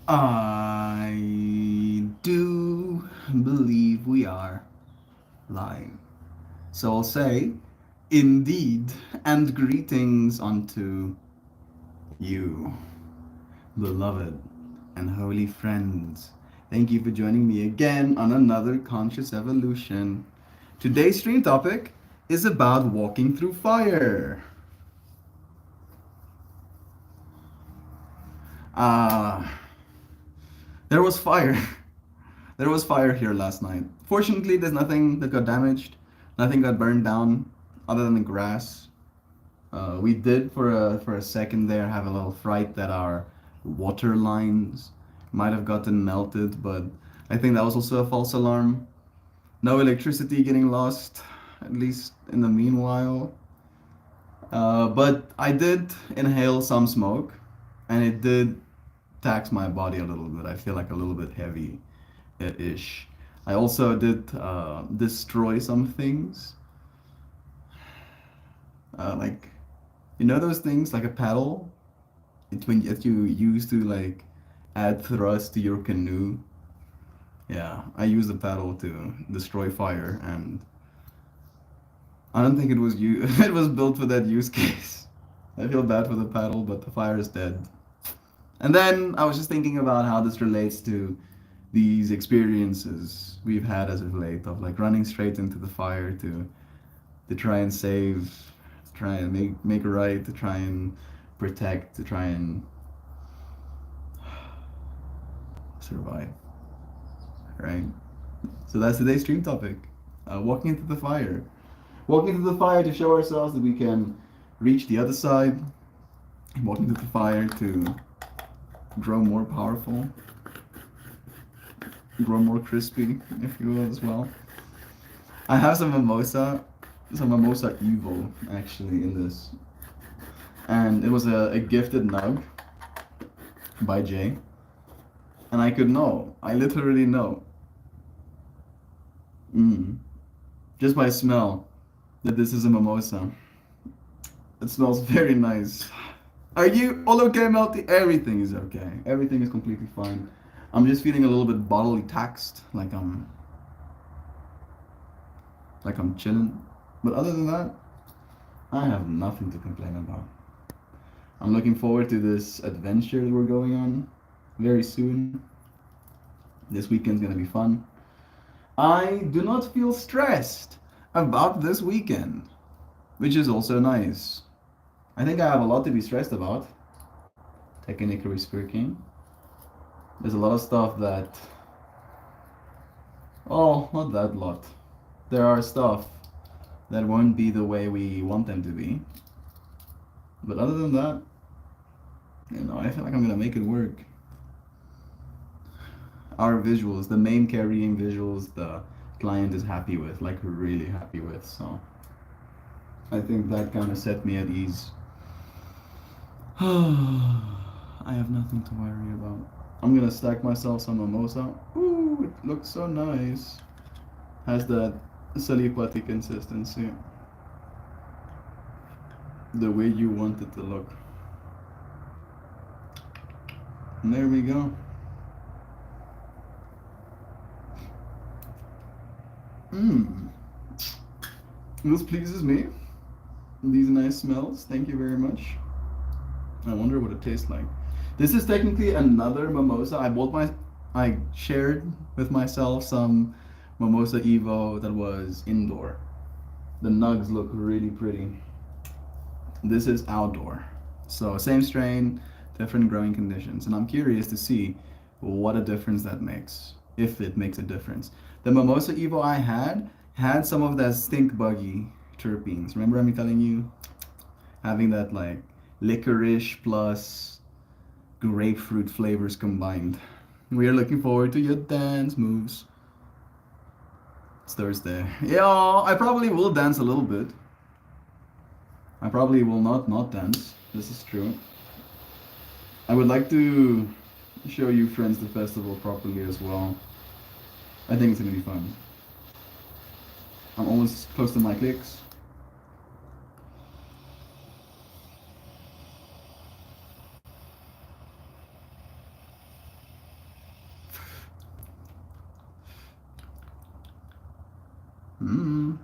I do believe we are lying. So I'll say, indeed, and greetings unto you, beloved and holy friends. Thank you for joining me again on another Conscious Evolution. Today's stream topic is about walking through fire. Ah, there was fire. There was fire here last night. Fortunately, there's nothing that got damaged, nothing got burned down, other than the grass. We did for a second there have a little fright that our water lines might have gotten melted, but I think that was also a false alarm. No electricity getting lost, at least in the meanwhile. But I did inhale some smoke, and it did tax my body a little bit. I feel like a little bit heavy ish. I also did destroy some things, like those things like a paddle. It's when that you use to like add thrust to your canoe. Yeah, I used the paddle to destroy fire, and I don't think it was you. It was built for that use case. I feel bad for the paddle, but the fire is dead. And then I was just thinking about how this relates to these experiences we've had as of late of like running straight into the fire to try and save, to try and make a right, to try and protect, to try and survive, right? So that's today's stream topic: walking into the fire, walking into the fire to show ourselves that we can reach the other side, walking into the fire to grow more powerful, grow more crispy, if you will, as well. I have some mimosa Evo actually in this, and it was a gifted nug by Jay, and I could know, I literally know, just by smell, that this is a mimosa. It smells very nice. Are you all okay, Melty? Everything is okay. Everything is completely fine. I'm just feeling a little bit bodily taxed, like I'm chilling. But other than that, I have nothing to complain about. I'm looking forward to this adventure that we're going on very soon. This weekend's gonna be fun. I do not feel stressed about this weekend, which is also nice. I think I have a lot to be stressed about, technically speaking. There's a lot of stuff that, oh, not that lot. There are stuff that won't be the way we want them to be. But other than that, I feel like I'm gonna make it work. Our visuals, the main carrying visuals, the client is happy with, like really happy with. So I think that kind of set me at ease. I have nothing to worry about. I'm gonna stack myself some mimosa. Ooh, it looks so nice. Has that salipati consistency. The way you want it to look. And there we go. Mmm. This pleases me. These nice smells. Thank you very much. I wonder what it tastes like. This is technically another mimosa. I shared with myself some mimosa Evo that was indoor. The nugs look really pretty. This is outdoor. So same strain, different growing conditions. And I'm curious to see what a difference that makes, if it makes a difference. The mimosa Evo I had some of that stink buggy terpenes. Remember me telling you? Having that like licorice plus grapefruit flavors combined. We are looking forward to your dance moves. It's Thursday. Yeah, I probably will dance a little bit. I probably will not dance. This is true. I would like to show you Friends the Festival properly as well. I think it's gonna be fun. I'm almost close to my clicks. Mmm.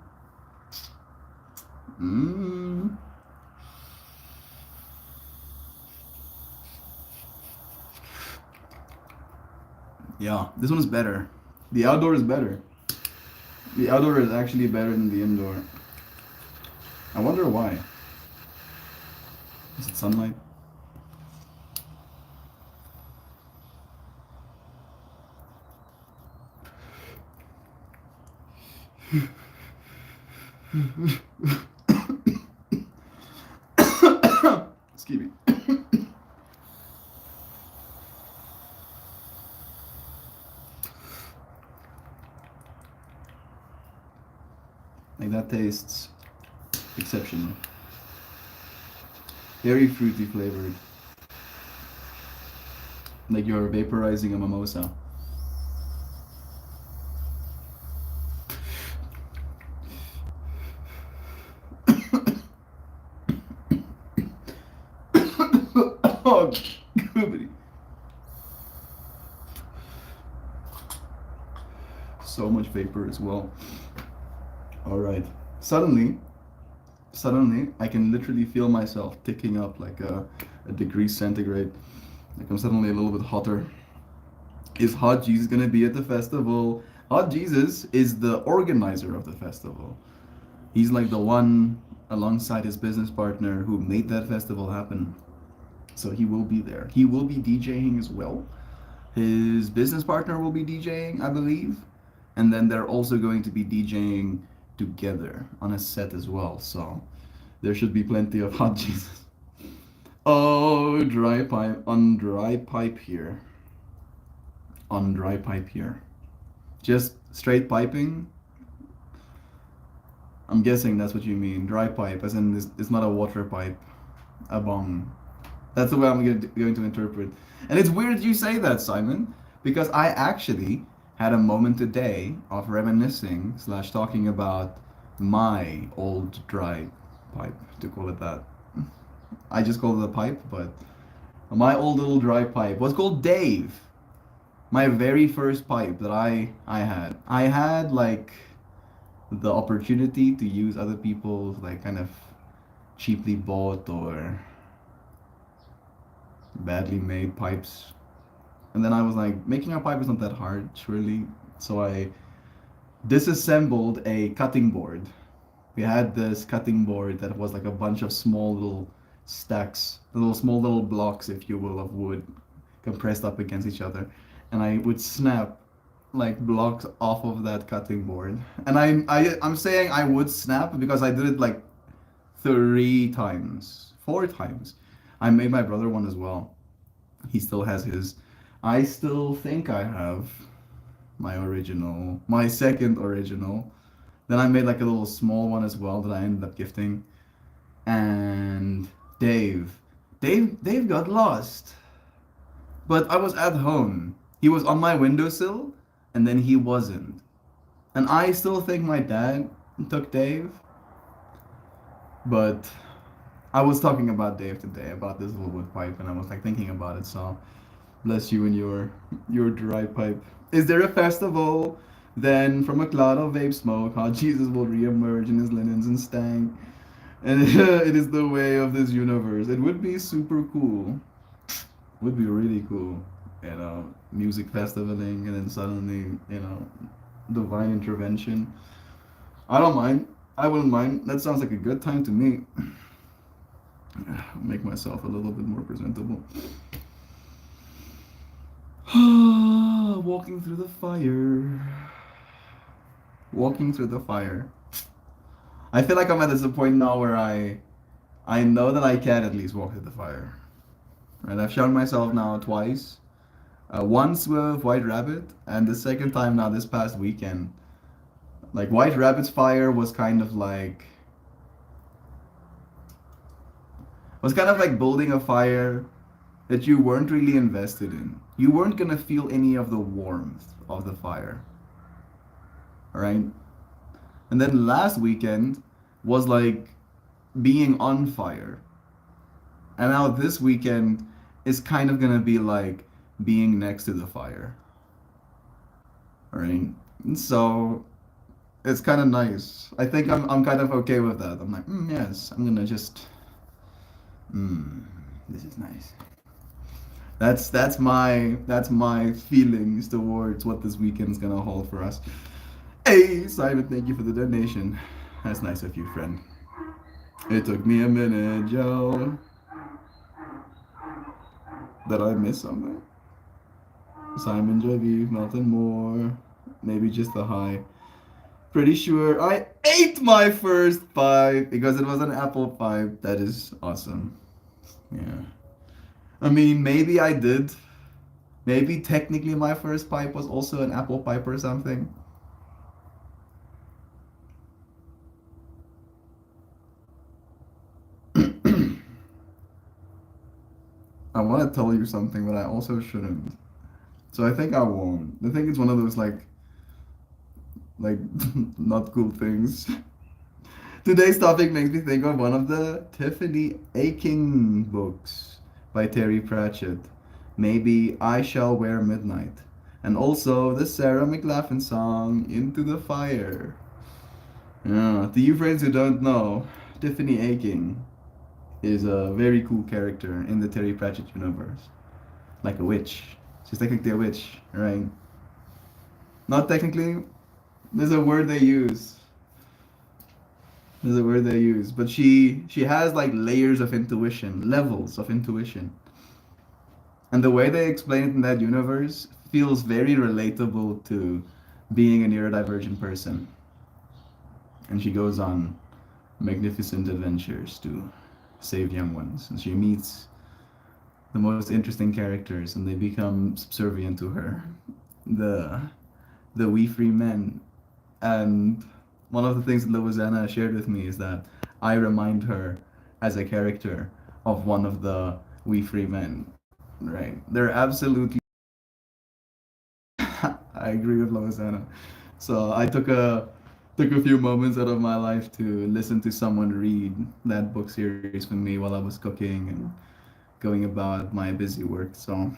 Mmm. Yeah, this one is better. The outdoor is better. The outdoor is actually better than the indoor. I wonder why. Is it sunlight? Excuse me. Like that tastes exceptional. Very fruity flavored. Like you're vaporizing a mimosa. Oh, goody. So much vapor as well. All right. Suddenly, I can literally feel myself ticking up like a degree centigrade. Like I'm suddenly a little bit hotter. Is Hot Jesus gonna be at the festival? Hot Jesus is the organizer of the festival. He's like the one alongside his business partner who made that festival happen. So he will be there. He will be DJing as well. His business partner will be DJing, I believe. And then they're also going to be DJing together on a set as well. So there should be plenty of Hot Jesus. Oh, dry pipe. On dry pipe here. On dry pipe here. Just straight piping? I'm guessing that's what you mean. Dry pipe, as in it's not a water pipe. A bong. That's the way I'm going to interpret. And it's weird you say that, Simon, because I actually had a moment today of reminiscing slash talking about my old dry pipe, to call it that. I just call it a pipe, but my old little dry pipe was called Dave. My very first pipe that I had. I had like the opportunity to use other people's like kind of cheaply bought or badly made pipes. And then I was like, making a pipe is not that hard, surely. So I disassembled a cutting board. We had this cutting board that was like a bunch of small little stacks, little small little blocks, if you will, of wood compressed up against each other. And I would snap like blocks off of that cutting board. And I'm saying I would snap because I did it like 3 times, 4 times. I made my brother one as well. He still has his. I still think I have my original, my second original. Then I made like a little small one as well that I ended up gifting. And Dave got lost. But I was at home. He was on my windowsill, and then he wasn't. And I still think my dad took Dave. But I was talking about Dave today, about this little wood pipe, and I was like thinking about it. So bless you and your dry pipe. Is there a festival? Then from a cloud of vape smoke, how Jesus will reemerge in his linens and stank. And it is the way of this universe. It would be super cool. Would be really cool. Music festivaling and then suddenly, divine intervention. I don't mind. I wouldn't mind. That sounds like a good time to me. Make myself a little bit more presentable. Walking through the fire. Walking through the fire. I feel like I'm at this point now where I know that I can at least walk through the fire. Right? I've shown myself now twice. Once with White Rabbit, and the second time now this past weekend. Like White Rabbit's fire was kind of like building a fire that you weren't really invested in. You weren't gonna feel any of the warmth of the fire. Alright? And then last weekend was like being on fire. And now this weekend is kind of gonna be like being next to the fire. Alright? And so It's kind of nice. I think I'm kind of okay with that. I'm like, yes, I'm gonna just, this is nice. That's my feelings towards what this weekend's gonna hold for us. Hey, Simon, thank you for the donation. That's nice of you, friend. It took me a minute, Joe. Did I miss something? Simon Javiv, nothing more. Maybe just the high. Pretty sure I ate my first pipe because it was an apple pipe. That is awesome. Yeah. I mean, maybe I did. Maybe technically my first pipe was also an apple pipe or something. I want to tell you something, but I also shouldn't. So I think I won't. I think it's one of those like not cool things. Today's topic makes me think of one of the Tiffany Aching books by Terry Pratchett. Maybe I Shall Wear Midnight. And also the Sarah McLachlan song Into the Fire. Yeah, to you friends who don't know, Tiffany Aching is a very cool character in the Terry Pratchett universe. Like a witch. She's technically a witch, right? Not technically, there's a word they use. There's a word they use. But she has like layers of intuition, levels of intuition. And the way they explain it in that universe feels very relatable to being a neurodivergent person. And she goes on magnificent adventures to save young ones. And she meets the most interesting characters and they become subservient to her. The We Free Men. And one of the things that Louisiana shared with me is that I remind her as a character of one of the We Free Men. Right. They're absolutely I agree with Louisiana. So I took a few moments out of my life to listen to someone read that book series for me while I was cooking and going about my busy work. So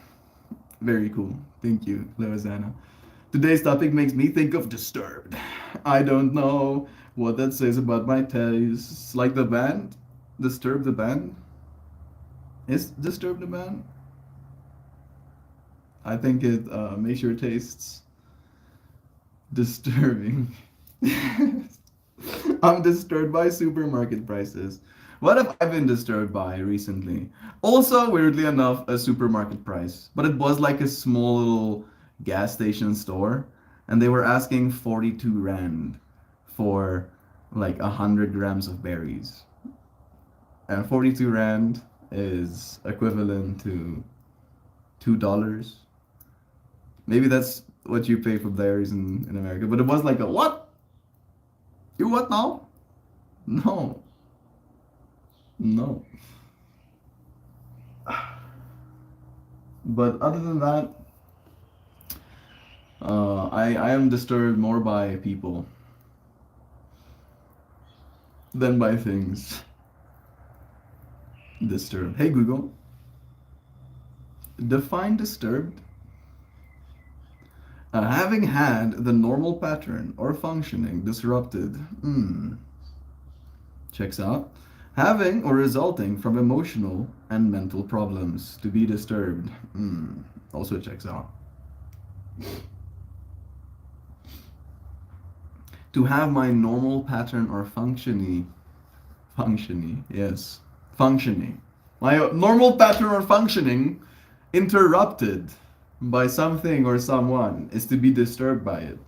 very cool. Thank you, Louisiana. Today's topic makes me think of Disturbed. I don't know what that says about my tastes. Like the band? Disturbed the band? Is Disturbed the band? I think it makes your tastes disturbing. I'm disturbed by supermarket prices. What have I been disturbed by recently? Also, weirdly enough, a supermarket price. But it was like a small little gas station store. And they were asking 42 Rand for like 100 grams of berries. And 42 Rand is equivalent to $2. Maybe that's what you pay for berries in America. But it was like a what? You what now? No. No. But other than that, I am disturbed more by people than by things. Disturbed. Hey Google, define disturbed. Having had the normal pattern or functioning disrupted. Checks out. Having or resulting from emotional and mental problems to be disturbed. Also checks out. To have my normal pattern or functioning, yes, functioning. My normal pattern or functioning interrupted by something or someone is to be disturbed by it.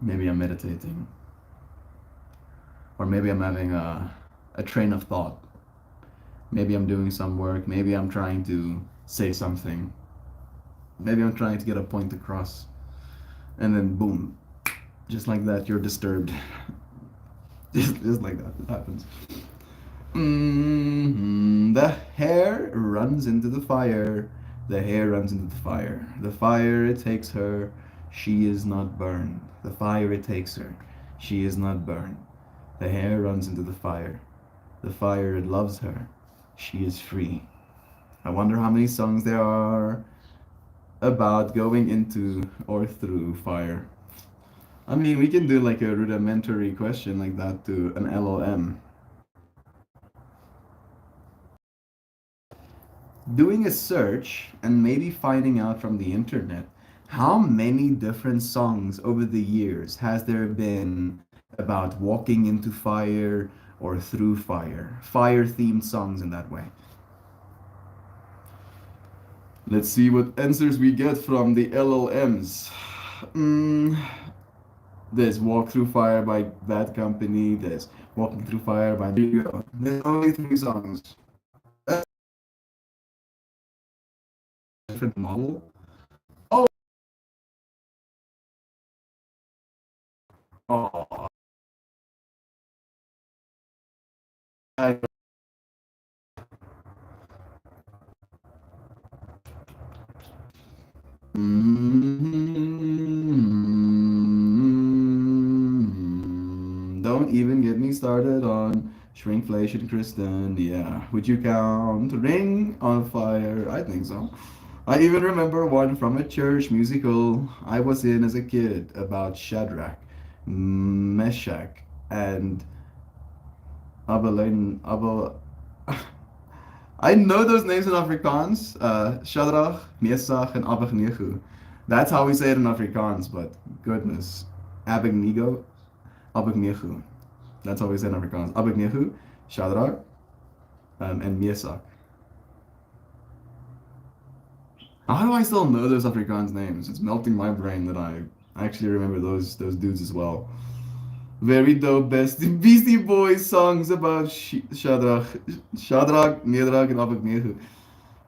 Maybe I'm meditating. Or maybe I'm having a train of thought. Maybe I'm doing some work. Maybe I'm trying to say something. Maybe I'm trying to get a point across. And then boom, just like that, you're disturbed. just like that, it happens. The hare runs into the fire. The hare runs into the fire. The fire it takes her. She is not burned. The fire it takes her. She is not burned. The hare runs into the fire. The fire it loves her. She is free. I wonder how many songs there are about going into or through fire. I mean, we can do like a rudimentary question like that to an LLM. Doing a search and maybe finding out from the internet how many different songs over the years has there been about walking into fire or through fire themed songs in that way. Let's see what answers we get from the LLMs. Mm, there's Walk Through Fire by Bad Company, there's Walking Through Fire by Diego. There's only three songs. That's a different model. Oh, oh. I Don't even get me started on shrinkflation, Kristen. Yeah, would you count Ring on Fire? I think so. I even remember one from a church musical I was in as a kid about Shadrach, Meshach, and Abel. I know those names in Afrikaans. Shadrach, Mesach, and Abednego. That's how we say it in Afrikaans, but goodness. Abednego, Abednego. That's how we say it in Afrikaans. Abednego, Shadrach, and Mesach. How do I still know those Afrikaans names? It's melting my brain that I actually remember those dudes as well. Very dope best Beastie Boys songs about Shadrach, Meshach, and Abednego.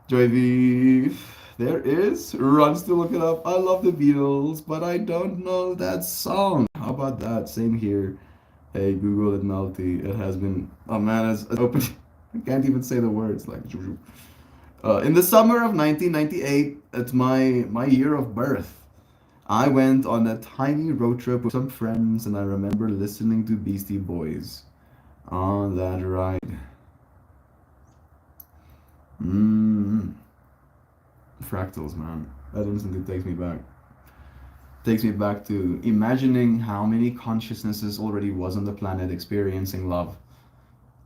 Joy V. There is. Runs to look it up. I love the Beatles, but I don't know that song. How about that? Same here. Hey, Google it, Melty. It has been. Oh man, it's open. I can't even say the words. Like, in the summer of 1998, it's my year of birth. I went on a tiny road trip with some friends, and I remember listening to Beastie Boys on that ride. Mm. Fractals, man. That instantly takes me back. Takes me back to imagining how many consciousnesses already was on the planet experiencing love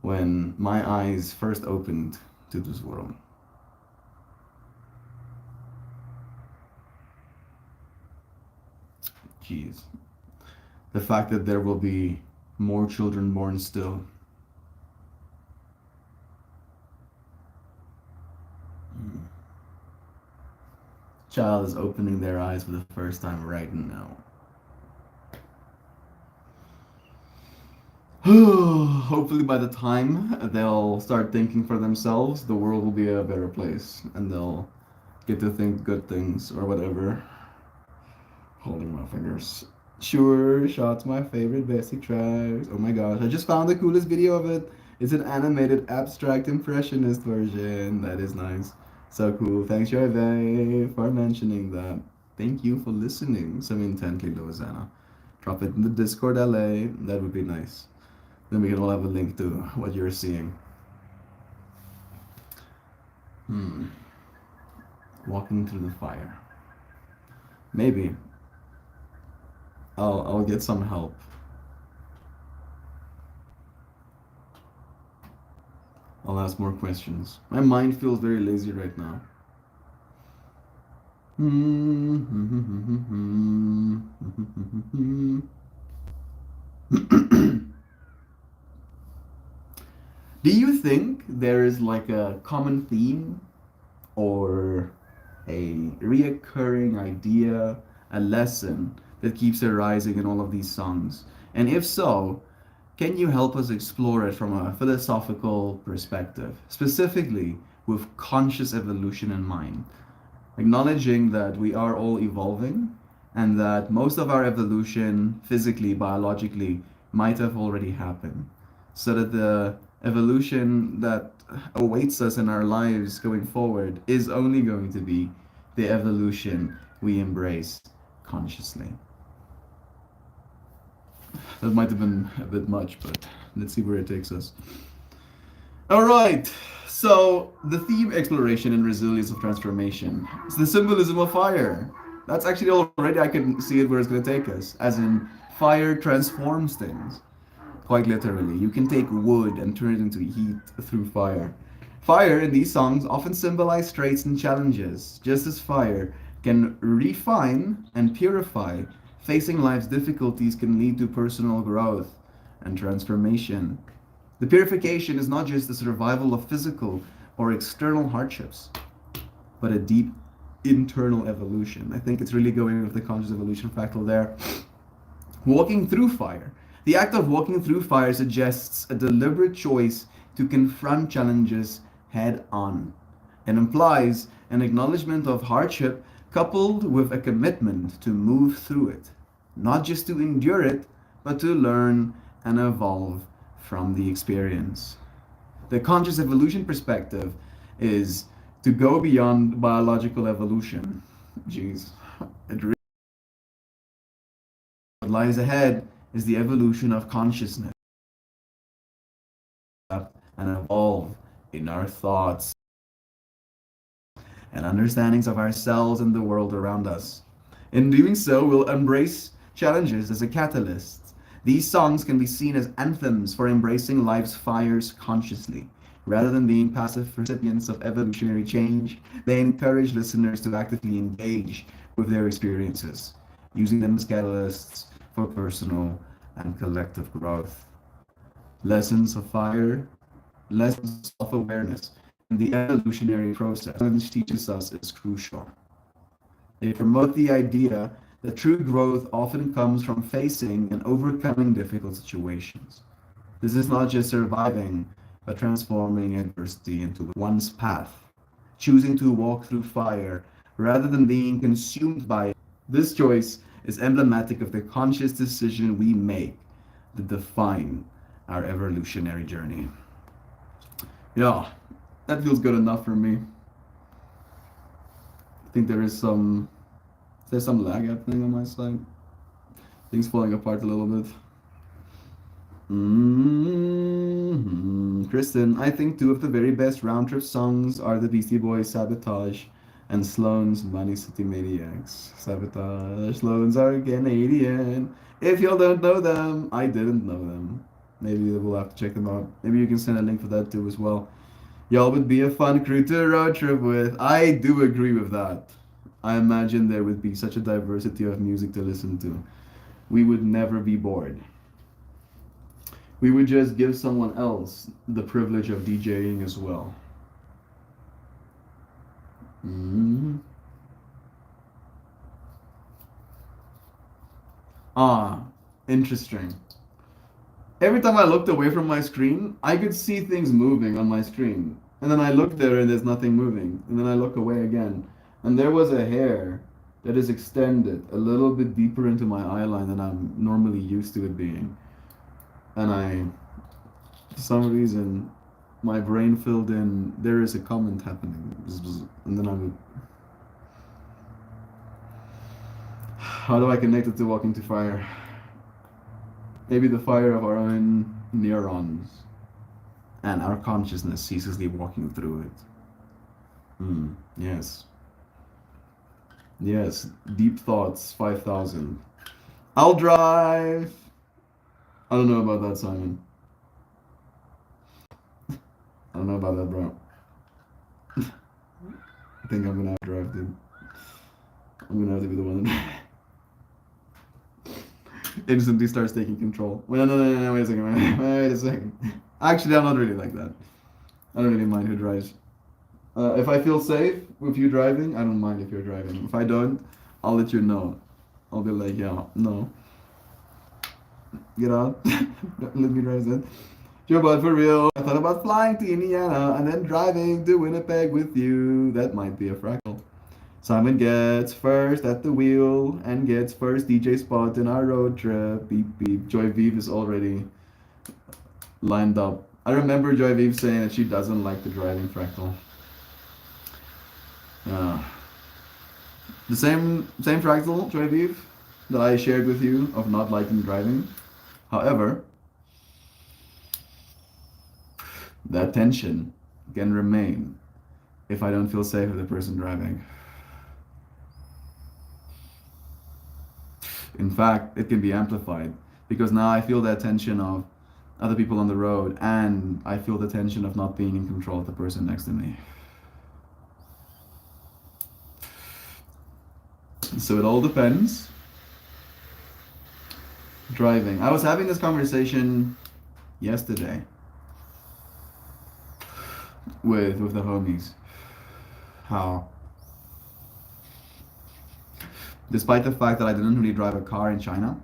when my eyes first opened to this world. Jeez. The fact that there will be more children born still. Mm. Child is opening their eyes for the first time right now. Hopefully, by the time they'll start thinking for themselves, the world will be a better place and they'll get to think good things or whatever. Holding my fingers. Sure Shot's my favorite basic tracks. Oh my gosh, I just found the coolest video of it. It's an animated abstract impressionist version. That is nice. So cool. Thanks, Jorve, for mentioning that. Thank you for listening so intently, Lozana. Drop it in the Discord LA. That would be nice. Then we can all have a link to what you're seeing. Walking through the fire. Maybe. I'll get some help. I'll ask more questions. My mind feels very lazy right now. Do you think there is like a common theme or a reoccurring idea, a lesson that keeps arising in all of these songs? And if so, can you help us explore it from a philosophical perspective, specifically with conscious evolution in mind? Acknowledging that we are all evolving and that most of our evolution, physically, biologically, might have already happened. So that the evolution that awaits us in our lives going forward is only going to be the evolution we embrace consciously. That might have been a bit much, but let's see where it takes us. All right. So the theme exploration and resilience of transformation. It's the symbolism of fire. That's actually already I can see it where it's going to take us. As in Fire transforms things. Quite literally, you can take wood and turn it into heat through fire. Fire in these songs often symbolize traits and challenges, just as fire can refine and purify. Facing life's difficulties can lead to personal growth and transformation. The purification is not just the survival of physical or external hardships, but a deep internal evolution. I think it's really going with the conscious evolution fractal there. Walking through fire. The act of walking through fire suggests a deliberate choice to confront challenges head on. It implies an acknowledgement of hardship coupled with a commitment to move through it, not just to endure it, but to learn and evolve from the experience. The conscious evolution perspective is to go beyond biological evolution. Jeez, it really what lies ahead is the evolution of consciousness and evolve in our thoughts and understandings of ourselves and the world around us. In doing so, we'll embrace challenges as a catalyst. These songs can be seen as anthems for embracing life's fires consciously. Rather than being passive recipients of evolutionary change, they encourage listeners to actively engage with their experiences, using them as catalysts for personal and collective growth. Lessons of fire, lessons of self-awareness in the evolutionary process, which teaches us is crucial. They promote the idea that true growth often comes from facing and overcoming difficult situations. This is not just surviving, but transforming adversity into one's path, choosing to walk through fire rather than being consumed by it. This choice is emblematic of the conscious decision we make that define our evolutionary journey. Yeah, that feels good enough for me. I think there's some lag happening on my side. Things falling apart a little bit. Kristen, I think two of the very best round trip songs are the Beastie Boys' Sabotage and Sloan's Money City Maniacs. Sabotage, Sloan's are Canadian. If y'all don't know them, I didn't know them. Maybe we'll have to check them out. Maybe you can send a link for that too as well. Y'all would be a fun crew to road trip with. I do agree with that. I imagine there would be such a diversity of music to listen to. We would never be bored. We would just give someone else the privilege of DJing as well. Mhm. Ah, interesting. Every time I looked away from my screen, I could see things moving on my screen. And then I look there and there's nothing moving. And then I look away again. And there was a hair that is extended a little bit deeper into my eyeline than I'm normally used to it being. And for some reason, my brain filled in, there is a comment happening. And then I would, how do I connect it to walking to fire? Maybe the fire of our own neurons and our consciousness ceaselessly walking through it. Yes. Yes. Deep Thoughts 5000. I'll drive. I don't know about that, Simon. I don't know about that, bro. I think I'm gonna have to drive, dude. I'm gonna have to be the one that instantly starts taking control. Wait, no, wait a second, wait a second. Actually, I'm not really like that. I don't really mind who drives. If I feel safe with you driving, I don't mind if you're driving. If I don't, I'll let you know. I'll be like, yeah, no. Get out. Let me drive then. Joe, but for real, I thought about flying to Indiana and then driving to Winnipeg with you. That might be a fractal. Simon gets first at the wheel and gets first DJ spot in our road trip. Beep beep. Joy Vive is already lined up. I remember Joy Vive saying that she doesn't like the driving fractal. The same fractal, Joy Vive, that I shared with you of not liking driving. However, that tension can remain if I don't feel safe with the person driving. In fact, it can be amplified because now I feel that tension of other people on the road, and I feel the tension of not being in control of the person next to me. So it all depends. Driving. I was having this conversation yesterday with the homies. How, despite the fact that I didn't really drive a car in China,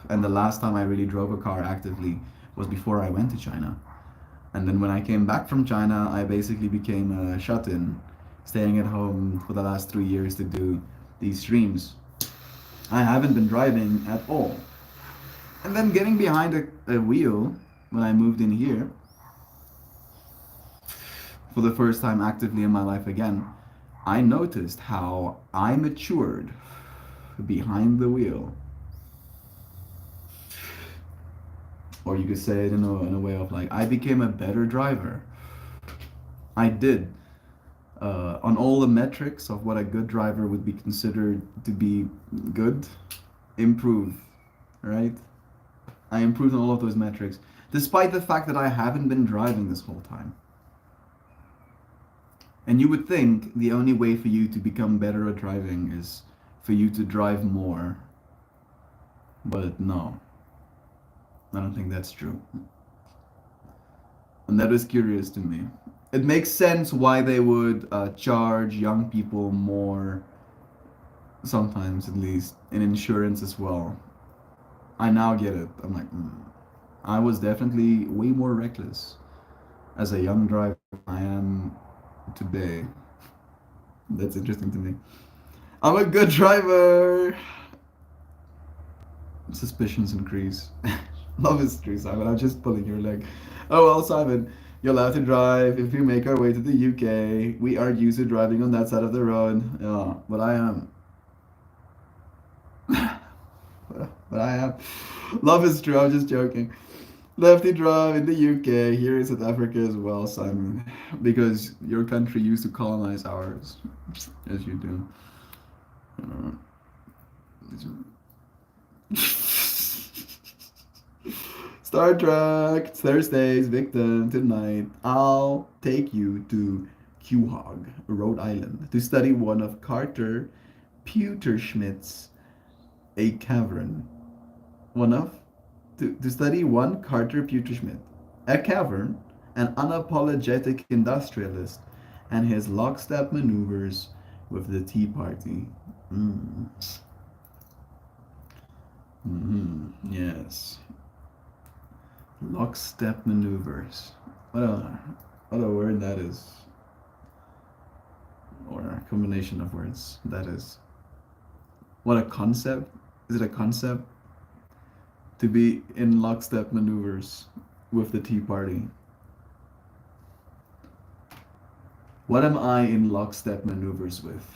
and the last time I really drove a car actively was before I went to China. And then when I came back from China, I basically became a shut-in, staying at home for the last 3 years to do these streams. I haven't been driving at all. And then getting behind a wheel when I moved in here for the first time actively in my life again, I noticed how I matured behind the wheel. Or you could say it in a way of like, I became a better driver. I did. On all the metrics of what a good driver would be considered to be good, improve, right? I improved on all of those metrics, despite the fact that I haven't been driving this whole time. And you would think the only way for you to become better at driving is for you to drive more. But no, I don't think that's true. And that is curious to me. It makes sense why they would charge young people more, sometimes at least, in insurance as well. I now get it. I'm like, I was definitely way more reckless as a young driver than I am today. That's interesting to me. I'm a good driver. Suspicions increase. Love is true, Simon. I'm just pulling your leg. Oh well, Simon, you're allowed to drive if we make our way to the UK. We aren't used to driving on that side of the road. Yeah, but I am. But I am. Love is true. I'm just joking. Lefty drive in the UK, here in South Africa as well, Simon, because your country used to colonize ours, as you do. Star Trek, Thursdays, Victim, tonight. I'll take you to Quahog, Rhode Island, to study one of Carter Pewterschmidt's A Cavern. One of? To study one Carter Pewterschmidt, a cavern, an unapologetic industrialist, and his lockstep maneuvers with the Tea Party. Yes. Lockstep maneuvers. What a word that is. Or a combination of words that is. What a concept. Is it a concept? To be in lockstep maneuvers with the Tea Party. What am I in lockstep maneuvers with?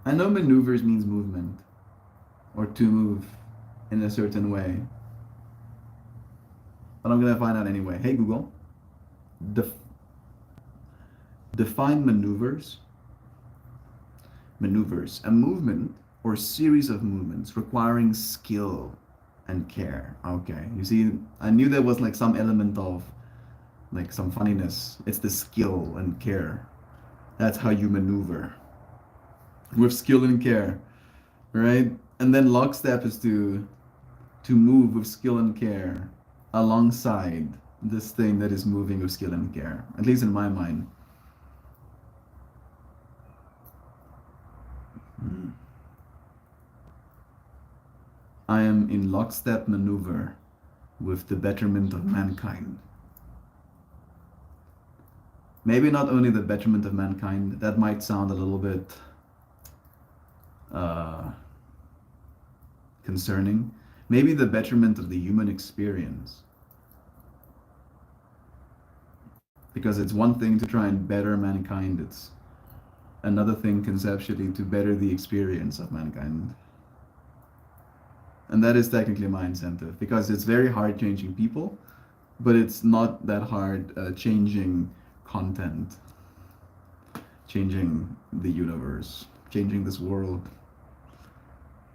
I know maneuvers means movement, or to move in a certain way. But I'm gonna find out anyway. Hey Google, define maneuvers. Maneuvers, a movement or series of movements requiring skill and care. Okay, you see, I knew there was like some element of like some funniness. It's the skill and care. That's how you maneuver. With skill and care, right? And then lockstep is to move with skill and care alongside this thing that is moving with skill and care. At least in my mind. I am in lockstep maneuver with the betterment of mankind. Maybe not only the betterment of mankind, that might sound a little bit concerning. Maybe the betterment of the human experience. Because it's one thing to try and better mankind, it's another thing conceptually to better the experience of mankind. And that is technically my incentive, because it's very hard changing people, but it's not that hard changing content, changing the universe, changing this world.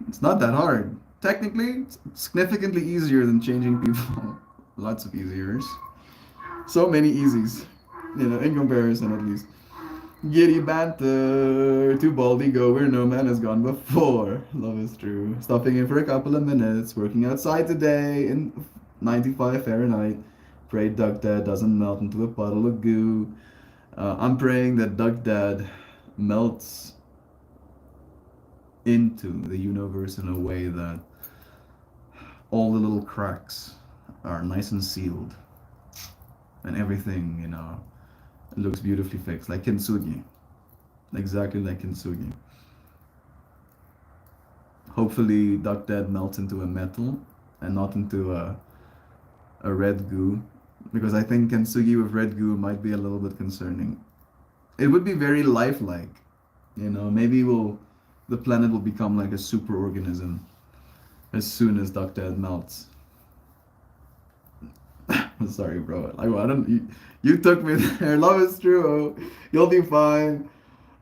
It's not that hard. Technically, it's significantly easier than changing people. Lots of easier. So many easies, in comparison at least. Giddy banter to Baldy go where no man has gone before. Love is true. Stopping in for a couple of minutes, working outside today in 95 Fahrenheit. Pray Duck Dad doesn't melt into a puddle of goo. I'm praying that Duck Dad melts into the universe in a way that all the little cracks are nice and sealed, and everything, looks beautifully fixed, like kintsugi, exactly like kintsugi. Hopefully, Duck Dad melts into a metal and not into a red goo, because I think kintsugi with red goo might be a little bit concerning. It would be very lifelike, maybe the planet will become like a super organism as soon as Duck Dad melts. I'm sorry, bro. Like, I don't. You took me there. Love is true. Oh. You'll be fine.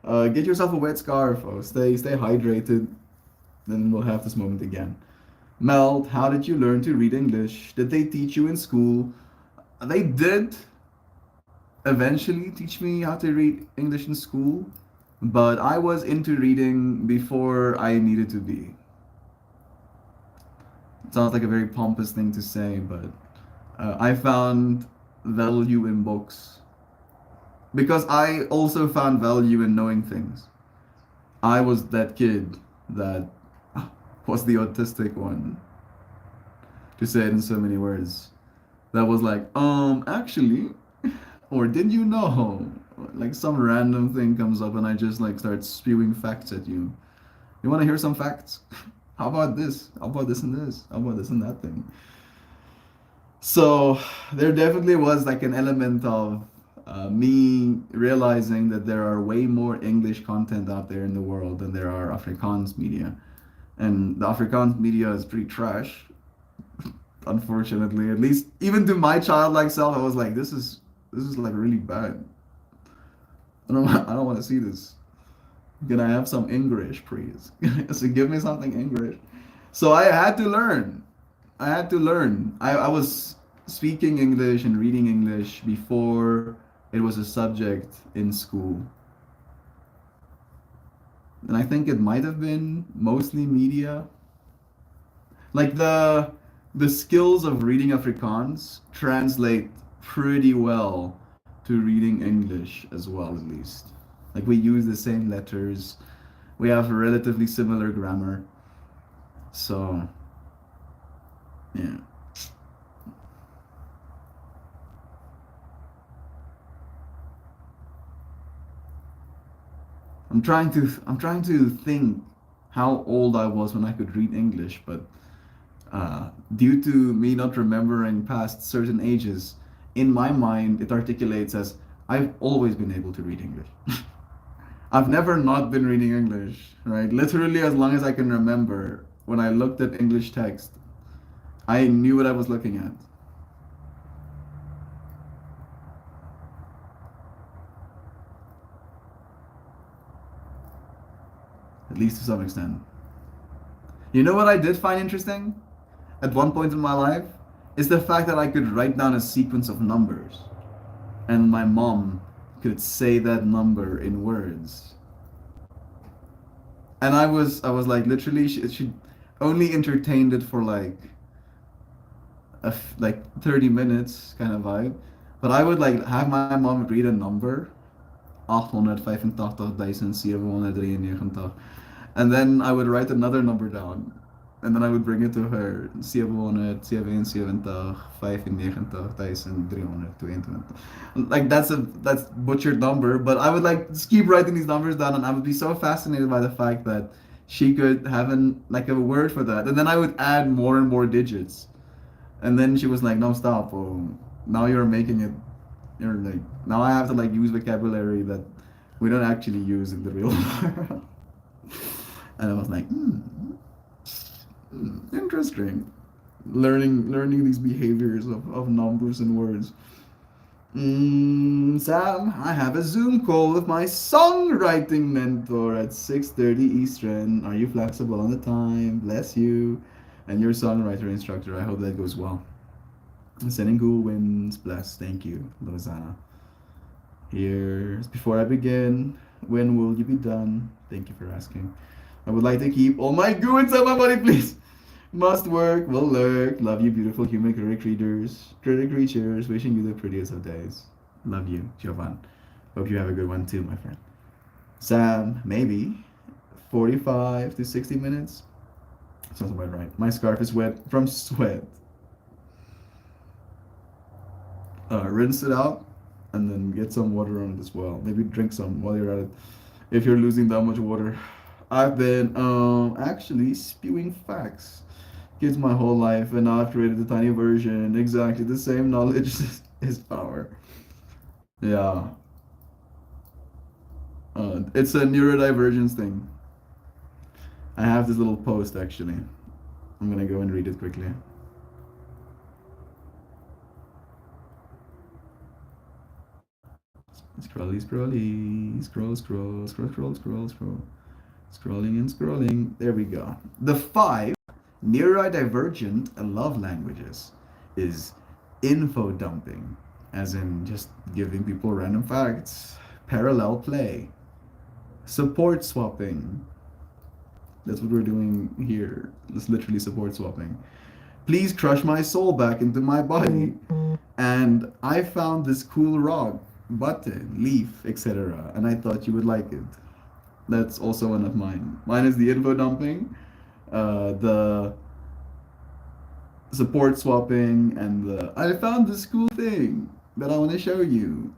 Get yourself a wet scarf. Oh. Stay hydrated. Then we'll have this moment again. Melt, how did you learn to read English? Did they teach you in school? They did eventually teach me how to read English in school, but I was into reading before I needed to be. It sounds like a very pompous thing to say, but I found value in books because I also found value in knowing things. I was that kid that was the autistic one, to say it in so many words. That was like, actually, or did you know? Like some random thing comes up and I just like start spewing facts at you. You want to hear some facts? How about this? How about this and this? How about this and that thing? So there definitely was like an element of me realizing that there are way more English content out there in the world than there are Afrikaans media. And the Afrikaans media is pretty trash, unfortunately. At least even to my childlike self, I was like, this is like really bad. I don't want to see this. Can I have some English, please? So give me something English. So I had to learn. I had to learn. I was speaking English and reading English before it was a subject in school. And I think it might have been mostly media. Like the skills of reading Afrikaans translate pretty well to reading English as well, at least. Like we use the same letters. We have relatively similar grammar. So, yeah. I'm trying to think how old I was when I could read English, but due to me not remembering past certain ages, in my mind it articulates as I've always been able to read English. I've never not been reading English, right? Literally as long as I can remember, when I looked at English text, I knew what I was looking at, at least to some extent. You know what I did find interesting at one point in my life? Is the fact that I could write down a sequence of numbers and my mom could say that number in words. And I was like literally she only entertained it for like like 30 minutes kind of vibe. But I would like have my mom read a number 885,793. And then I would write another number down. And then I would bring it to her. 777,95,322. Like that's butchered number, but I would like just keep writing these numbers down, and I would be so fascinated by the fact that she could have an like a word for that. And then I would add more and more digits. And then she was like, "No, stop. Oh, now you're making it. You're like now I have to like use vocabulary that we don't actually use in the real world." And I was like, interesting. Learning these behaviors of numbers and words. Sam, I have a Zoom call with my songwriting mentor at 6:30 Eastern. Are you flexible on the time? Bless you. And your songwriter instructor. I hope that goes well. Sending cool winds. Bless. Thank you, Lozana. Here's before I begin. When will you be done? Thank you for asking. I would like to keep all my goo inside my body, please. Must work, will lurk. Love you, beautiful human critic readers, critic creatures. Wishing you the prettiest of days. Love you, Jovan. Hope you have a good one too, my friend. Sam, maybe 45 to 60 minutes. Sounds about right. My scarf is wet from sweat. Rinse it out and then get some water on it as well. Maybe drink some while you're at it. If you're losing that much water. I've been actually spewing facts. Kids my whole life, and now I've created a tiny version. Exactly the same knowledge is power. Yeah, it's a neurodivergence thing. I have this little post actually. I'm gonna go and read it quickly. Scrolly, scrolly, scroll, scroll, scroll, scroll, scroll, scroll. Scrolling and scrolling. There we go. The five neurodivergent love languages is info dumping, as in just giving people random facts, parallel play, support swapping. That's what we're doing here. It's literally support swapping. Please crush my soul back into my body. And I found this cool rock, button, leaf, etc. And I thought you would like it. That's also one of mine. Mine is the info dumping, the support swapping, and the I found this cool thing that I want to show you.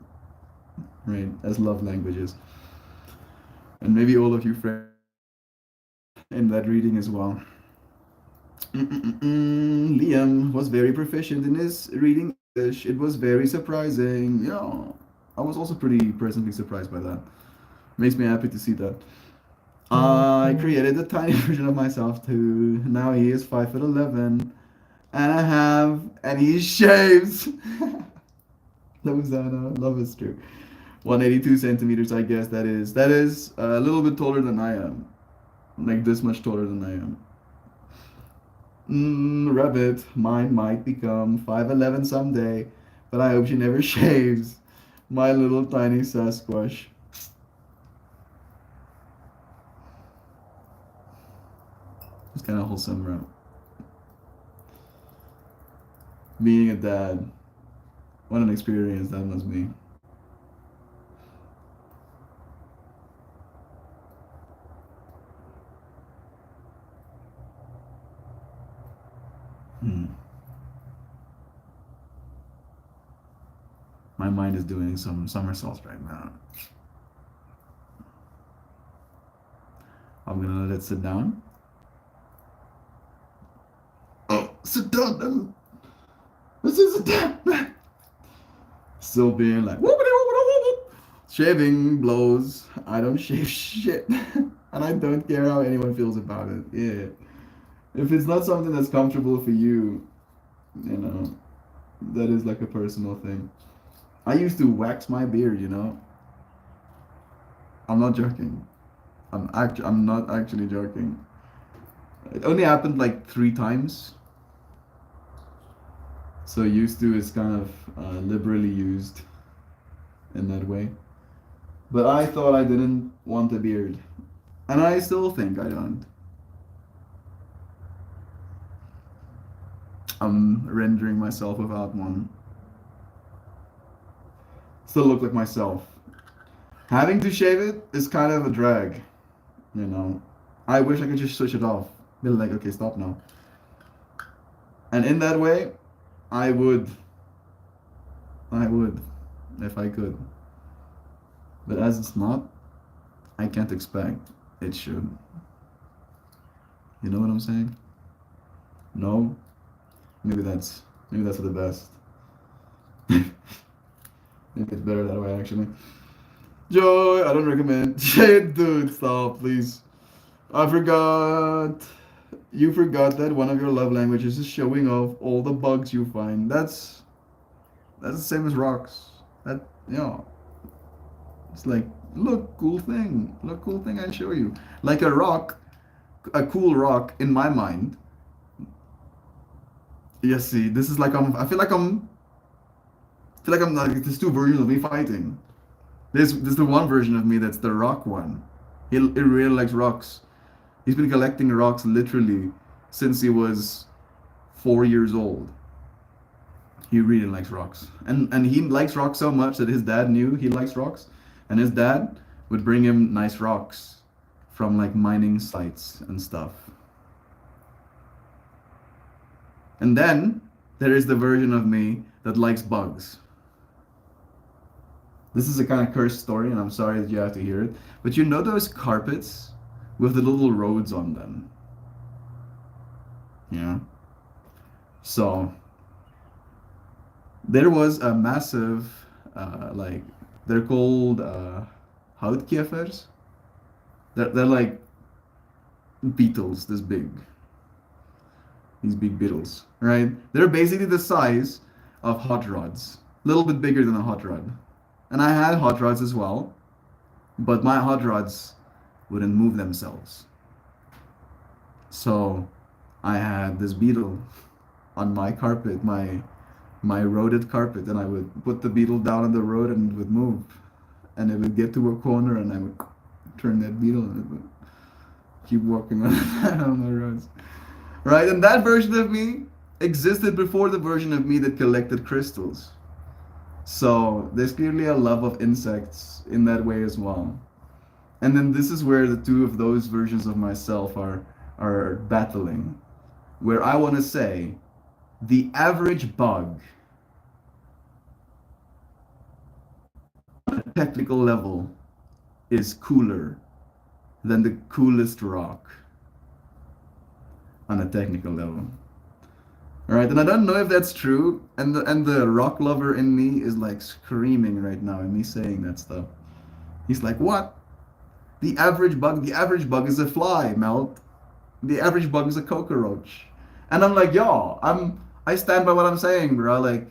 Right, as love languages. And maybe all of you friends in that reading as well. Liam was very proficient in his reading English. It was very surprising. Yeah, I was also pretty pleasantly surprised by that. Makes me happy to see that. I created a tiny version of myself too. Now he is 5'11", and and he shaves. Louisiana, love is true. 182 centimeters, I guess that is a little bit taller than I am, like this much taller than I am. Rabbit, mine might become 5'11" someday, but I hope she never shaves. My little tiny Sasquatch. It's kind of wholesome, right? Being a dad, what an experience that must be. Hmm. My mind is doing some somersaults right now. I'm gonna let it sit down. Oh, sit down. This is a down. Still being like, whoopity whoopity whoop. Shaving blows. I don't shave shit. And I don't care how anyone feels about it. Yeah. If it's not something that's comfortable for you, you know, that is like a personal thing. I used to wax my beard, you know. I'm not joking. I'm not actually joking. It only happened like 3 times. So used to is kind of liberally used in that way. But I thought I didn't want a beard. And I still think I don't. I'm rendering myself without one. Still look like myself. Having to shave it is kind of a drag, you know. I wish I could just switch it off. Be like, okay, stop now. And in that way, I would. I would, if I could. But as it's not, I can't expect it should. You know what I'm saying? No? Maybe that's for the best. Maybe it's better that way actually. Joy, I don't recommend. Shit, dude, stop, please. I forgot. You forgot that one of your love languages is showing off all the bugs you find. That's the same as rocks. That, you know, it's like, look, cool thing I show you. Like a rock, a cool rock in my mind. Yes, see, this is like I feel like I'm like there's two versions of me fighting. There's the one version of me that's the rock one. He really likes rocks. He's been collecting rocks literally since he was 4 years old. He really likes rocks, and he likes rocks so much that his dad knew he likes rocks, and his dad would bring him nice rocks from like mining sites and stuff. And then there is the version of me that likes bugs. This is a kind of cursed story, and I'm sorry that you have to hear it. But you know those carpets with the little roads on them? Yeah. So there was a massive, like, they're called houtkevers. They're like beetles, this big. These big beetles, right? They're basically the size of hot rods, a little bit bigger than a hot rod. And I had hot rods as well, but my hot rods wouldn't move themselves. So I had this beetle on my carpet, my eroded carpet, and I would put the beetle down on the road and it would move. And it would get to a corner and I would turn that beetle and it would keep walking on the roads. Right? And that version of me existed before the version of me that collected crystals. So there's clearly a love of insects in that way as well. And then this is where the two of those versions of myself are battling. Where I want to say the average bug on a technical level is cooler than the coolest rock on a technical level. All right, and I don't know if that's true, and the rock lover in me is like screaming right now and me saying that stuff. He's like, "What? The average bug is a fly, Melt. The average bug is a cockroach." And I'm like, "Yo, I stand by what I'm saying, bro. Like,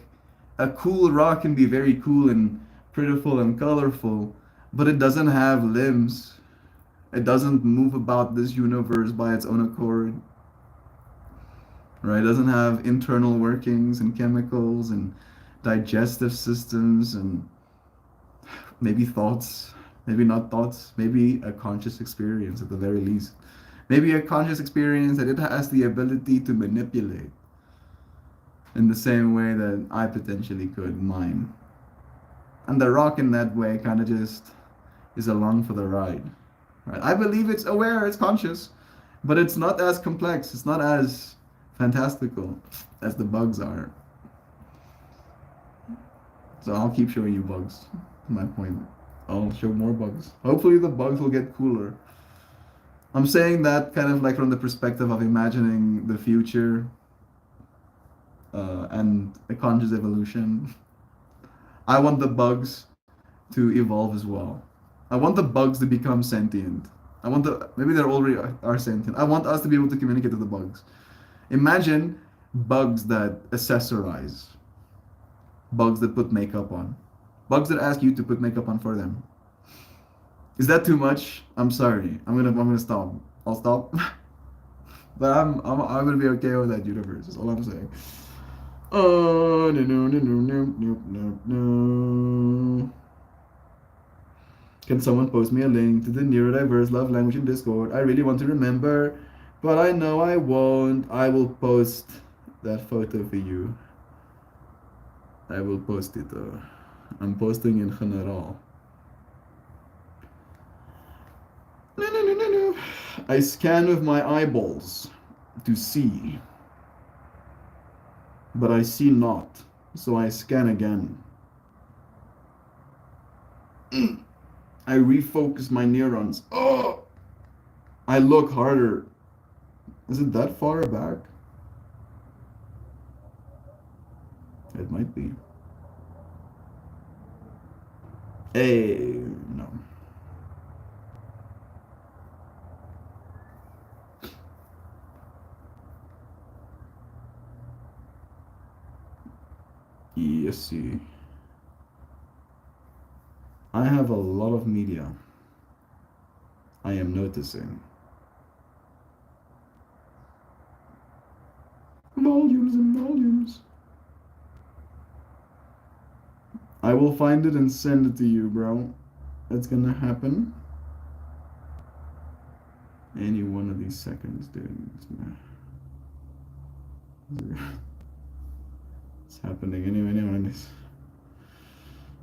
a cool rock can be very cool and beautiful and colorful, but it doesn't have limbs. It doesn't move about this universe by its own accord, right? It doesn't have internal workings and chemicals and digestive systems and maybe thoughts, maybe not thoughts, maybe a conscious experience at the very least. Maybe a conscious experience that it has the ability to manipulate in the same way that I potentially could mine. And the rock in that way kind of just is along for the ride. Right? I believe it's aware, it's conscious, but it's not as complex, it's not as fantastical as the bugs are. So I'll keep showing you bugs. My point. I'll show more bugs. Hopefully the bugs will get cooler. I'm saying that kind of like from the perspective of imagining the future and a conscious evolution. I want the bugs to evolve as well. I want the bugs to become sentient. I want the maybe they're already are sentient. I want us to be able to communicate with the bugs. Imagine bugs that accessorize, bugs that put makeup on, bugs that ask you to put makeup on for them. Is that too much? I'm sorry. I'm gonna stop. I'll stop. But I'm gonna be okay with that universe. That's all I'm saying. Oh no no no no no no no no. Can someone post me a link to the neurodiverse love language in Discord? I really want to remember, but I know I won't. I will post that photo for you. I will post it. I'm posting in general. No, no, no, no, no. I scan with my eyeballs to see, but I see not. So I scan again. I refocus my neurons. Oh! I look harder. Is it that far back? It might be. Hey, no. Yes, see. I have a lot of media. I am noticing. Volumes and volumes. I will find it and send it to you, bro. That's gonna happen. Any one of these seconds, dude. It's happening anyways.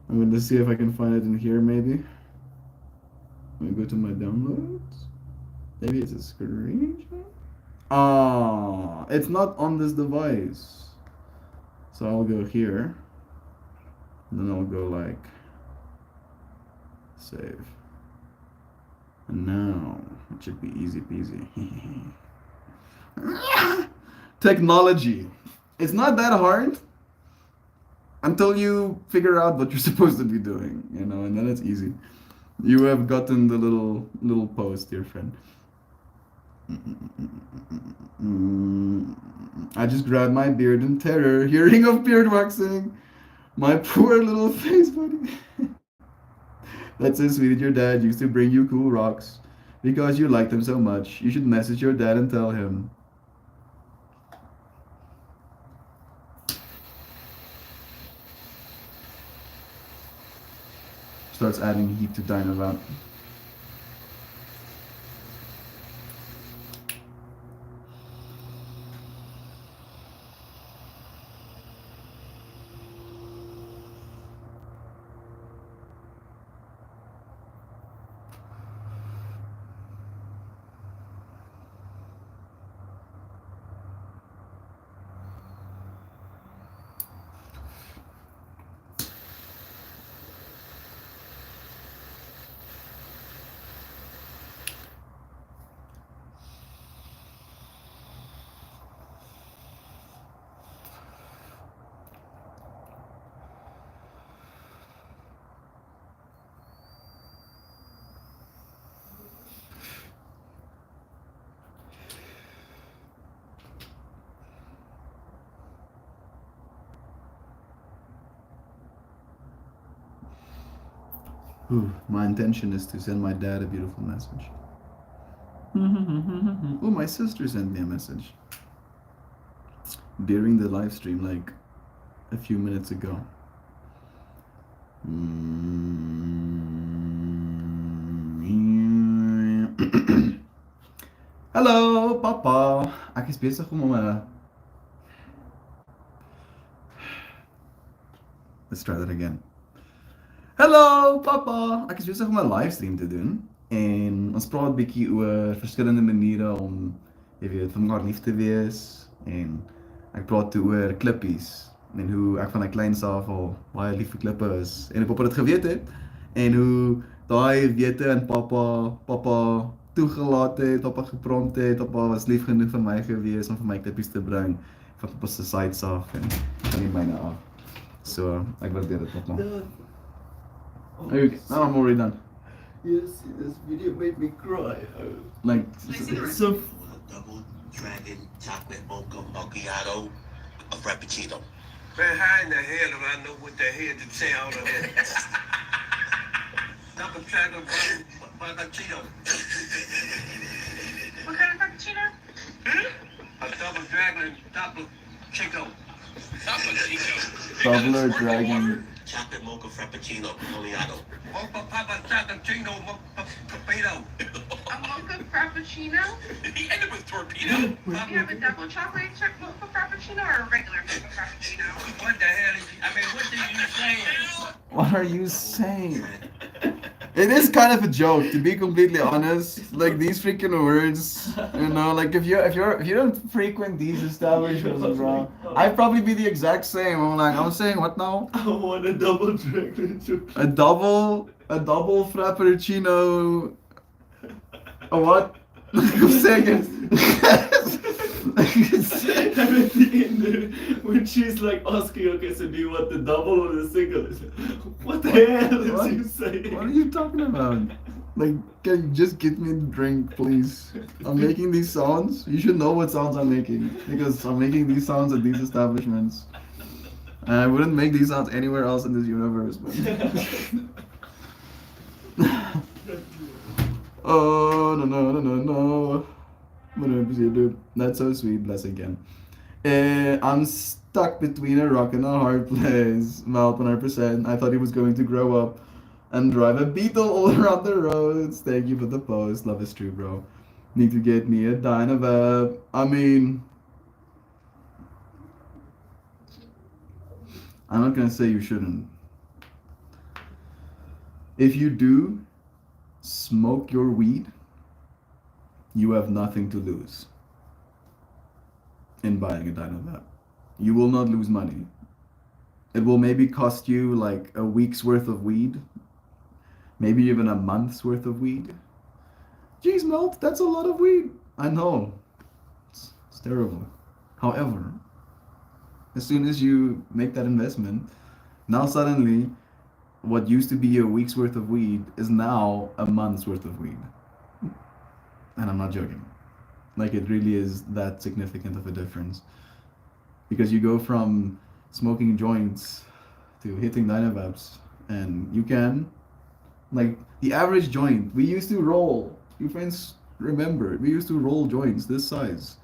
I'm gonna see if I can find it in here, maybe. I'm gonna go to my downloads. Maybe it's a screenshot. Ah, it's not on this device. So I'll go here. And then I'll go like save. And now it should be easy peasy. Technology. It's not that hard until you figure out what you're supposed to be doing, you know, and then it's easy. You have gotten the little post, dear friend. I just grabbed my beard in terror, hearing of beard waxing. My poor little face, buddy. That's so sweet. Your dad used to bring you cool rocks because you liked him so much. You should message your dad and tell him. Starts adding heat to Dynavant. My intention is to send my dad a beautiful message. Oh, my sister sent me a message during the live stream, like a few minutes ago. Hello, papa. Ek is besig om 'n Let's try that again. Hallo papa, ek is besig om 'n livestream te doen en ons praat 'n bietjie oor verskillende maniere om jy weet vir mekaar lief te wees en ek praat toe oor klippies en hoe ek van 'n kleins af al baie lief vir klippe is en hoe papa dit geweet het en hoe daai wete in papa toegelaat het, papa geprompt het, papa was lief genoeg vir my gewees om vir my klippies te bring van papa se sides af en van die myne af. So ek waardeer dit papa. Okay, now I'm already done. Yes, this video made me cry. Like, So Double Dragon Chocolate Mocha Macchiato, a Frappuccino. Man, how in the hell do I know what the hell to say out of it? Double Dragon Macchiato. What kind of frappuccino? A double dragon, double chico. Double chico. Doubler Dragon. Chocolate Mocha Frappuccino Macchiato. Mocha Papa Chocolate Chingo Torpedo. A mocha frappuccino? He ended with torpedo. Do you have a double chocolate mocha frappuccino or a regular mocha frappuccino? What the hell is I mean, what are you saying? What are you saying? It is kind of a joke, to be completely honest. Like these freaking words, you know. Like if you don't frequent these establishments, bro, I'd probably be the exact same. I'm saying what now? I want a double dragon. A double frappuccino. A what? I'm saying it. And at the end, when she's like asking, okay, so do you want the double or the single? What the hell is What? you saying? What are you talking about? Like, can you just get me the drink, please? I'm making these sounds. You should know what sounds I'm making because I'm making these sounds at these establishments. And I wouldn't make these sounds anywhere else in this universe. But Oh no no no no no. That's so sweet. Bless again. I'm stuck between a rock and a hard place. Melt 100%. I thought he was going to grow up and drive a Beetle all around the roads. Thank you for the post. Love is true, bro. Need to get me a Dynavap. I mean, I'm not gonna say you shouldn't. If you do smoke your weed, you have nothing to lose in buying a Dynavap. You will not lose money. It will maybe cost you like a week's worth of weed, maybe even a month's worth of weed. Jeez, Melt, that's a lot of weed. I know. It's terrible. However, as soon as you make that investment, now suddenly what used to be a week's worth of weed is now a month's worth of weed. And I'm not joking. Like, it really is that significant of a difference. Because you go from smoking joints to hitting Dynavaps, and you can, like, the average joint, we used to roll. You friends remember, we used to roll joints this size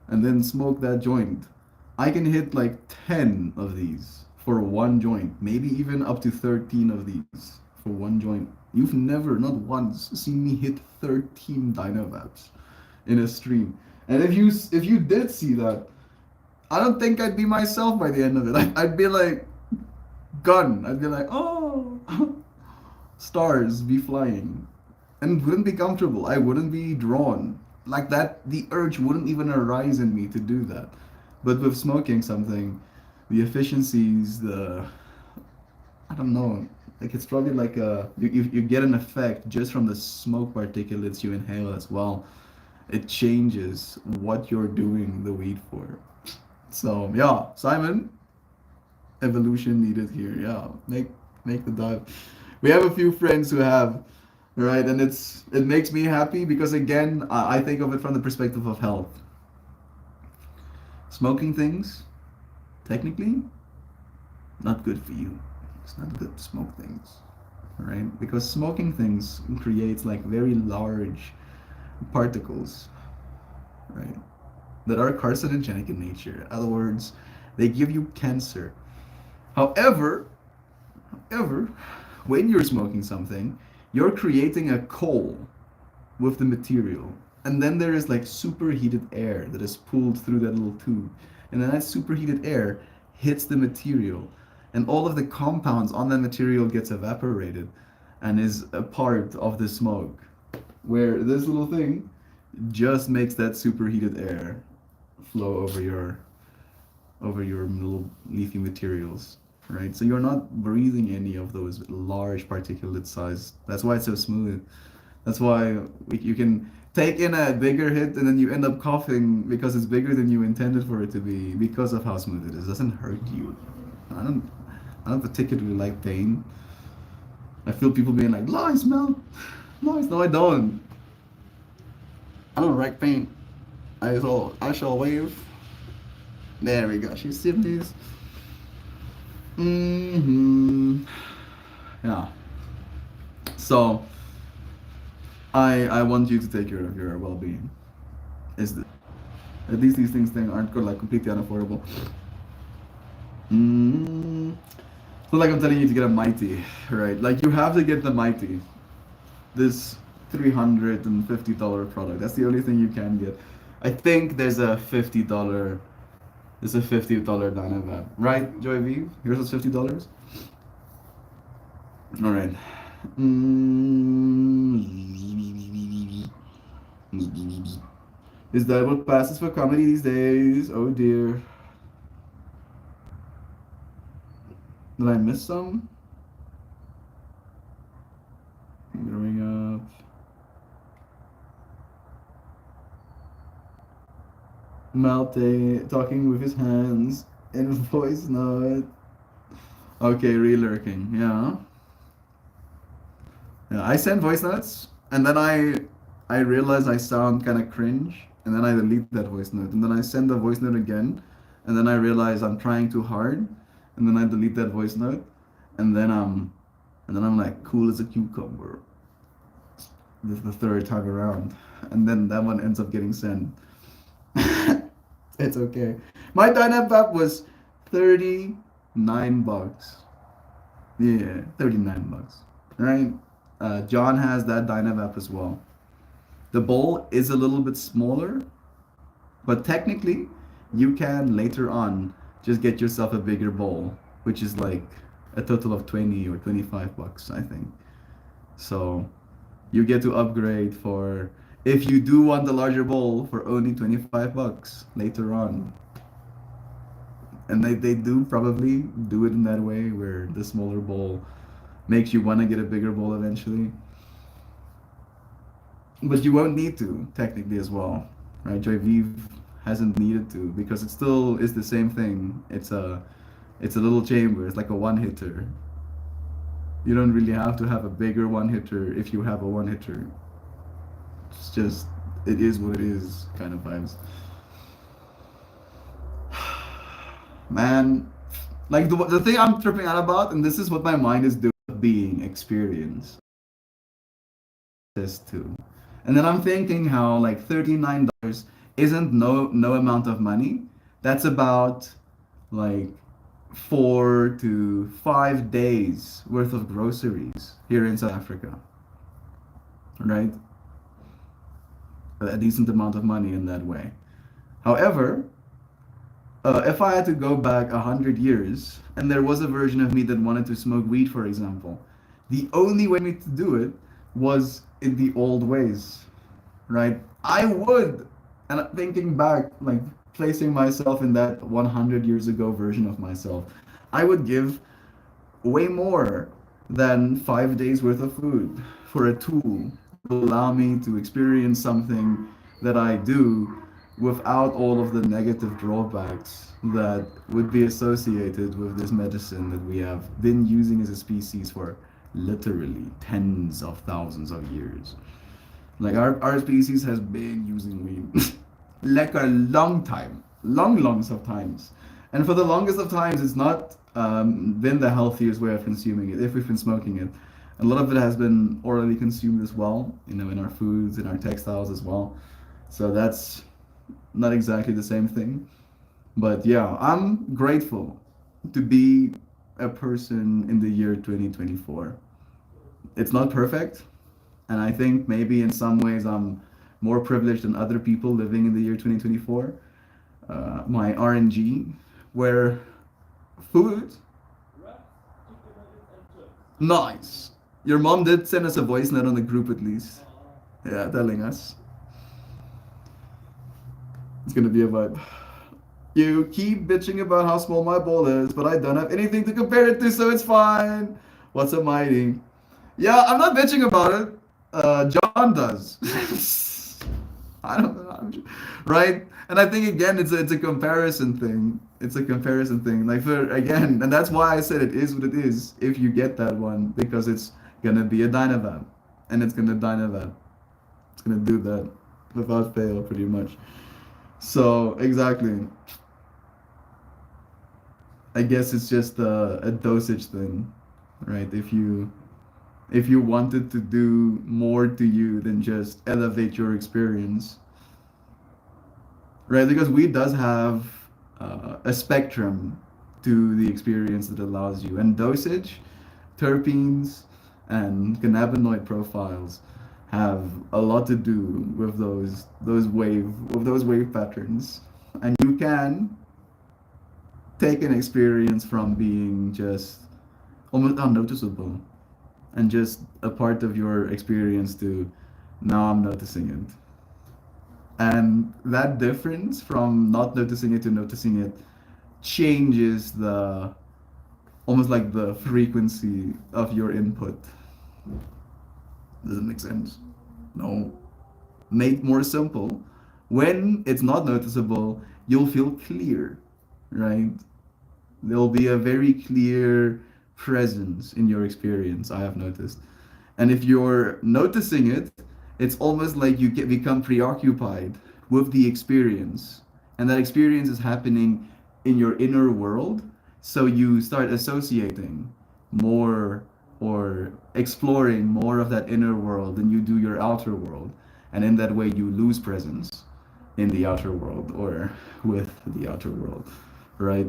and then smoke that joint. I can hit like 10 of these for one joint, maybe even up to 13 of these for one joint. You've never, not once, seen me hit 13 Dynavaps in a stream. And if you did see that, I don't think I'd be myself by the end of it. I'd be like, gun. I'd be like, oh, stars be flying. And wouldn't be comfortable. I wouldn't be drawn. Like that, the urge wouldn't even arise in me to do that. But with smoking something, the efficiencies, I don't know, like it's probably like you get an effect just from the smoke particulates you inhale as well. It changes what you're doing the weed for. So yeah, Simon, evolution needed here. Yeah, make the dive. We have a few friends who have, right, and it makes me happy because again, I think of it from the perspective of health. Smoking things, technically, not good for you. It's not good to smoke things, right? Because smoking things creates like very large particles, right? That are carcinogenic in nature. In other words, they give you cancer. However, when you're smoking something, you're creating a coal with the material. And then there is like superheated air that is pulled through that little tube. And then that superheated air hits the material. And all of the compounds on that material gets evaporated and is a part of the smoke. Where this little thing just makes that superheated air flow over your little leafy materials, right? So you're not breathing any of those large particulate size. That's why it's so smooth. That's why you can take in a bigger hit and then you end up coughing because it's bigger than you intended for it to be because of how smooth it is. It doesn't hurt you. I don't particularly like pain. I feel people being like, lies, Mel. Lies. No, I don't. I don't like pain. I shall wave. There we go. She's siblings. Yeah. So I want you to take care of your well-being. At least these things aren't like completely unaffordable. So like I'm telling you to get a Mighty, right? Like you have to get the Mighty. This $350 product. That's the only thing you can get. I think there's a $50 Dynavap, right, Joy V? Yours was $50. All right. Is that what passes for comedy these days? Oh dear. Did I miss some? Growing up. Malte talking with his hands in voice note. Okay, re-lurking, yeah. Yeah, I send voice notes and then I realize I sound kind of cringe and then I delete that voice note and then I send the voice note again and then I realize I'm trying too hard and then I delete that voice note and then I'm like cool as a cucumber. the third time around, and then that one ends up getting sent. It's okay. My Dynap app was $39. Yeah, $39. Right? John has that Dynap app as well. The bowl is a little bit smaller, but technically, you can later on just get yourself a bigger bowl, which is like a total of 20 or $25, I think. So you get to upgrade for if you do want the larger bowl for only $25 later on. And they do probably do it in that way where the smaller bowl makes you want to get a bigger bowl eventually. But you won't need to technically as well, right? Joy Vive hasn't needed to because it still is the same thing. It's a little chamber. It's like a one hitter. You don't really have to have a bigger one hitter if you have a one hitter. It's just it is what it is kind of vibes. Man, like the thing I'm tripping out about, and this is what my mind is doing, being experience this too. And then I'm thinking how like $39 isn't no amount of money. That's about like 4 to 5 days worth of groceries here in South Africa. Right? A decent amount of money in that way. However, if I had to go back 100 years and there was a version of me that wanted to smoke weed, for example, the only way to do it was in the old ways, right? I would, and thinking back, like placing myself in that 100 years ago version of myself, I would give way more than 5 days worth of food for a tool to allow me to experience something that I do without all of the negative drawbacks that would be associated with this medicine that we have been using as a species for literally tens of thousands of years. Like our species has been using weed like a long time, longs of times. And for the longest of times, it's not been the healthiest way of consuming it if we've been smoking it. A lot of it has been orally consumed as well, you know, in our foods, in our textiles as well. So that's not exactly the same thing. But yeah, I'm grateful to be a person in the year 2024. It's not perfect, and I think maybe in some ways I'm more privileged than other people living in the year 2024. My RNG, where food, nice. Your mom did send us a voice note on the group at least. Yeah, telling us. It's gonna be a vibe. You keep bitching about how small my bowl is, but I don't have anything to compare it to, so it's fine. What's up, Mighty? Yeah, I'm not bitching about it. John does. I don't know. Right? And I think again, it's a comparison thing. It's a comparison thing. Like for again, and that's why I said it is what it is. If you get that one, because it's gonna be a Dynavap, and it's gonna Dynavap. It's gonna do that without fail, pretty much. So exactly. I guess it's just a dosage thing, right? If you wanted to do more to you than just elevate your experience, right? Because weed does have a spectrum to the experience that allows you, and dosage, terpenes, and cannabinoid profiles have a lot to do with those wave patterns, and you can take an experience from being just almost unnoticeable and just a part of your experience to now I'm noticing it. And that difference from not noticing it to noticing it changes the almost like the frequency of your input. Does it make sense? No. Made more simple. When it's not noticeable, you'll feel clear, right? There'll be a very clear presence in your experience, I have noticed. And if you're noticing it, it's almost like you become preoccupied with the experience. And that experience is happening in your inner world. So you start associating more or exploring more of that inner world than you do your outer world. And in that way, you lose presence in the outer world or with the outer world, right?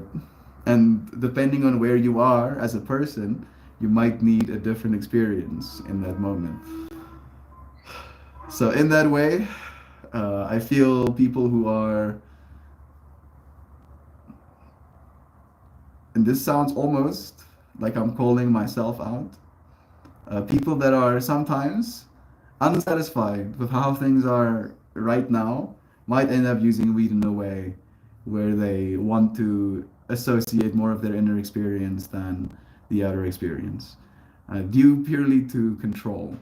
And depending on where you are as a person, you might need a different experience in that moment. So, in that way, I feel people who are, and this sounds almost like I'm calling myself out, people that are sometimes unsatisfied with how things are right now might end up using weed in a way where they want to associate more of their inner experience than the outer experience, due purely to control,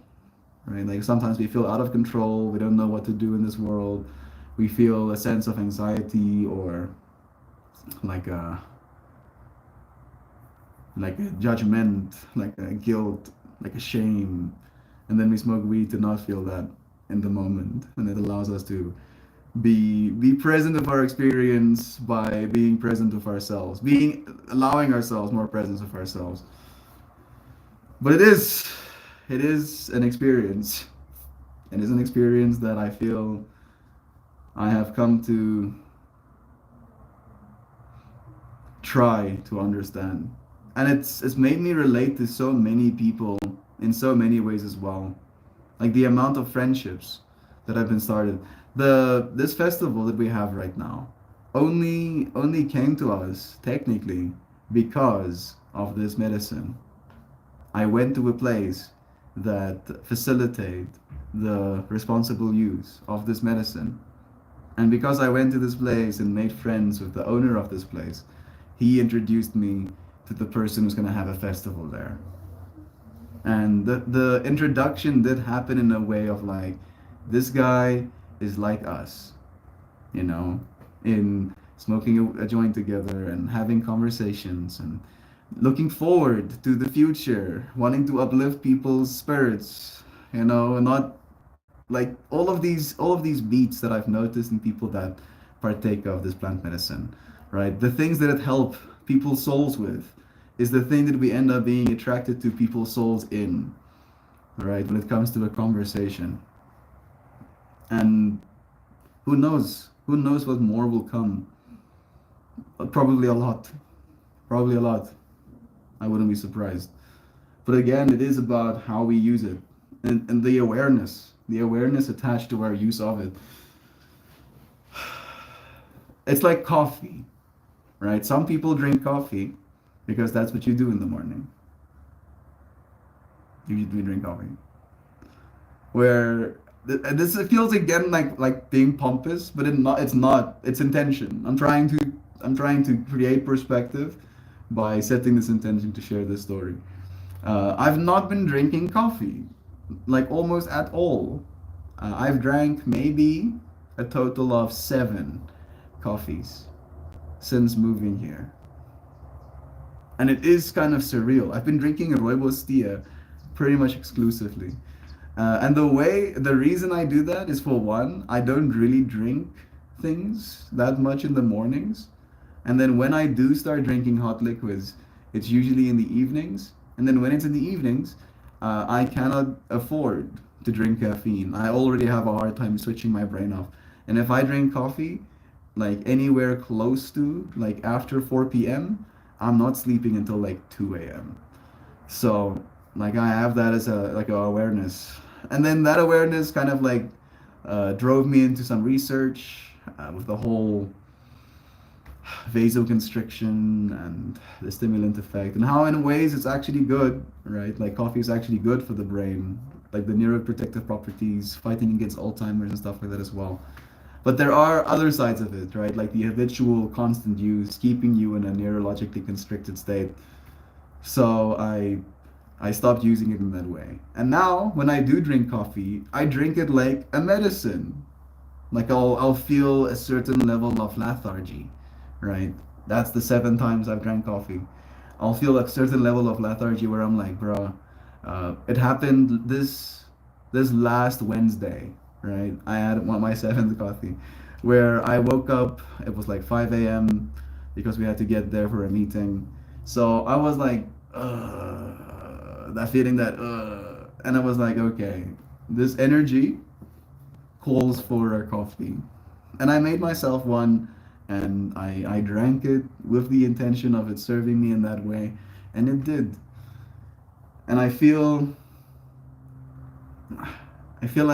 right? Like sometimes we feel out of control, we don't know what to do in this world, we feel a sense of anxiety or like a judgment, like a guilt, like a shame, and then we smoke weed to not feel that in the moment, and it allows us to be present of our experience by being present of ourselves, allowing ourselves more presence of ourselves. But it is an experience. It is an experience that I feel I have come to try to understand. And it's made me relate to so many people in so many ways as well. Like the amount of friendships that have been started. This festival that we have right now only came to us technically because of this medicine. I went to a place that facilitate the responsible use of this medicine. And because I went to this place and made friends with the owner of this place, he introduced me to the person who's going to have a festival there. And the introduction did happen in a way of like, this guy is like us, you know, in smoking a joint together and having conversations and looking forward to the future, wanting to uplift people's spirits, you know, and not like all of these beats that I've noticed in people that partake of this plant medicine, right? The things that it help people's souls with is the thing that we end up being attracted to people's souls in, right? When it comes to a conversation. And who knows? Who knows what more will come? Probably a lot. Probably a lot. I wouldn't be surprised. But again, it is about how we use it and the awareness attached to our use of it. It's like coffee, right? Some people drink coffee because that's what you do in the morning. You drink coffee. Where this feels again like being pompous, but it's not. It's intention. I'm trying to create perspective by setting this intention to share this story. I've not been drinking coffee, like almost at all. I've drank maybe a total of 7 coffees since moving here. And it is kind of surreal. I've been drinking Rooibos tea pretty much exclusively. And the reason I do that is, for one, I don't really drink things that much in the mornings. And then when I do start drinking hot liquids, it's usually in the evenings. And then when it's in the evenings, I cannot afford to drink caffeine. I already have a hard time switching my brain off. And if I drink coffee, like anywhere close to like after 4 p.m., I'm not sleeping until like 2 a.m. So like I have that as a awareness. And then that awareness kind of like drove me into some research with the whole vasoconstriction and the stimulant effect, and how in ways it's actually good, right? Like coffee is actually good for the brain, like the neuroprotective properties, fighting against Alzheimer's and stuff like that as well. But there are other sides of it, right? Like the habitual constant use, keeping you in a neurologically constricted state. So I stopped using it in that way. And now when I do drink coffee, I drink it like a medicine. Like I'll feel a certain level of lethargy, right? That's the 7 times I've drank coffee. I'll feel a certain level of lethargy where I'm like, bro, it happened this last Wednesday, right? I had my 7th coffee, where I woke up. It was like 5 a.m. because we had to get there for a meeting. So I was like, that feeling that, and I was like, okay, this energy calls for a coffee. And I made myself one, and I drank it with the intention of it serving me in that way, and it did. And I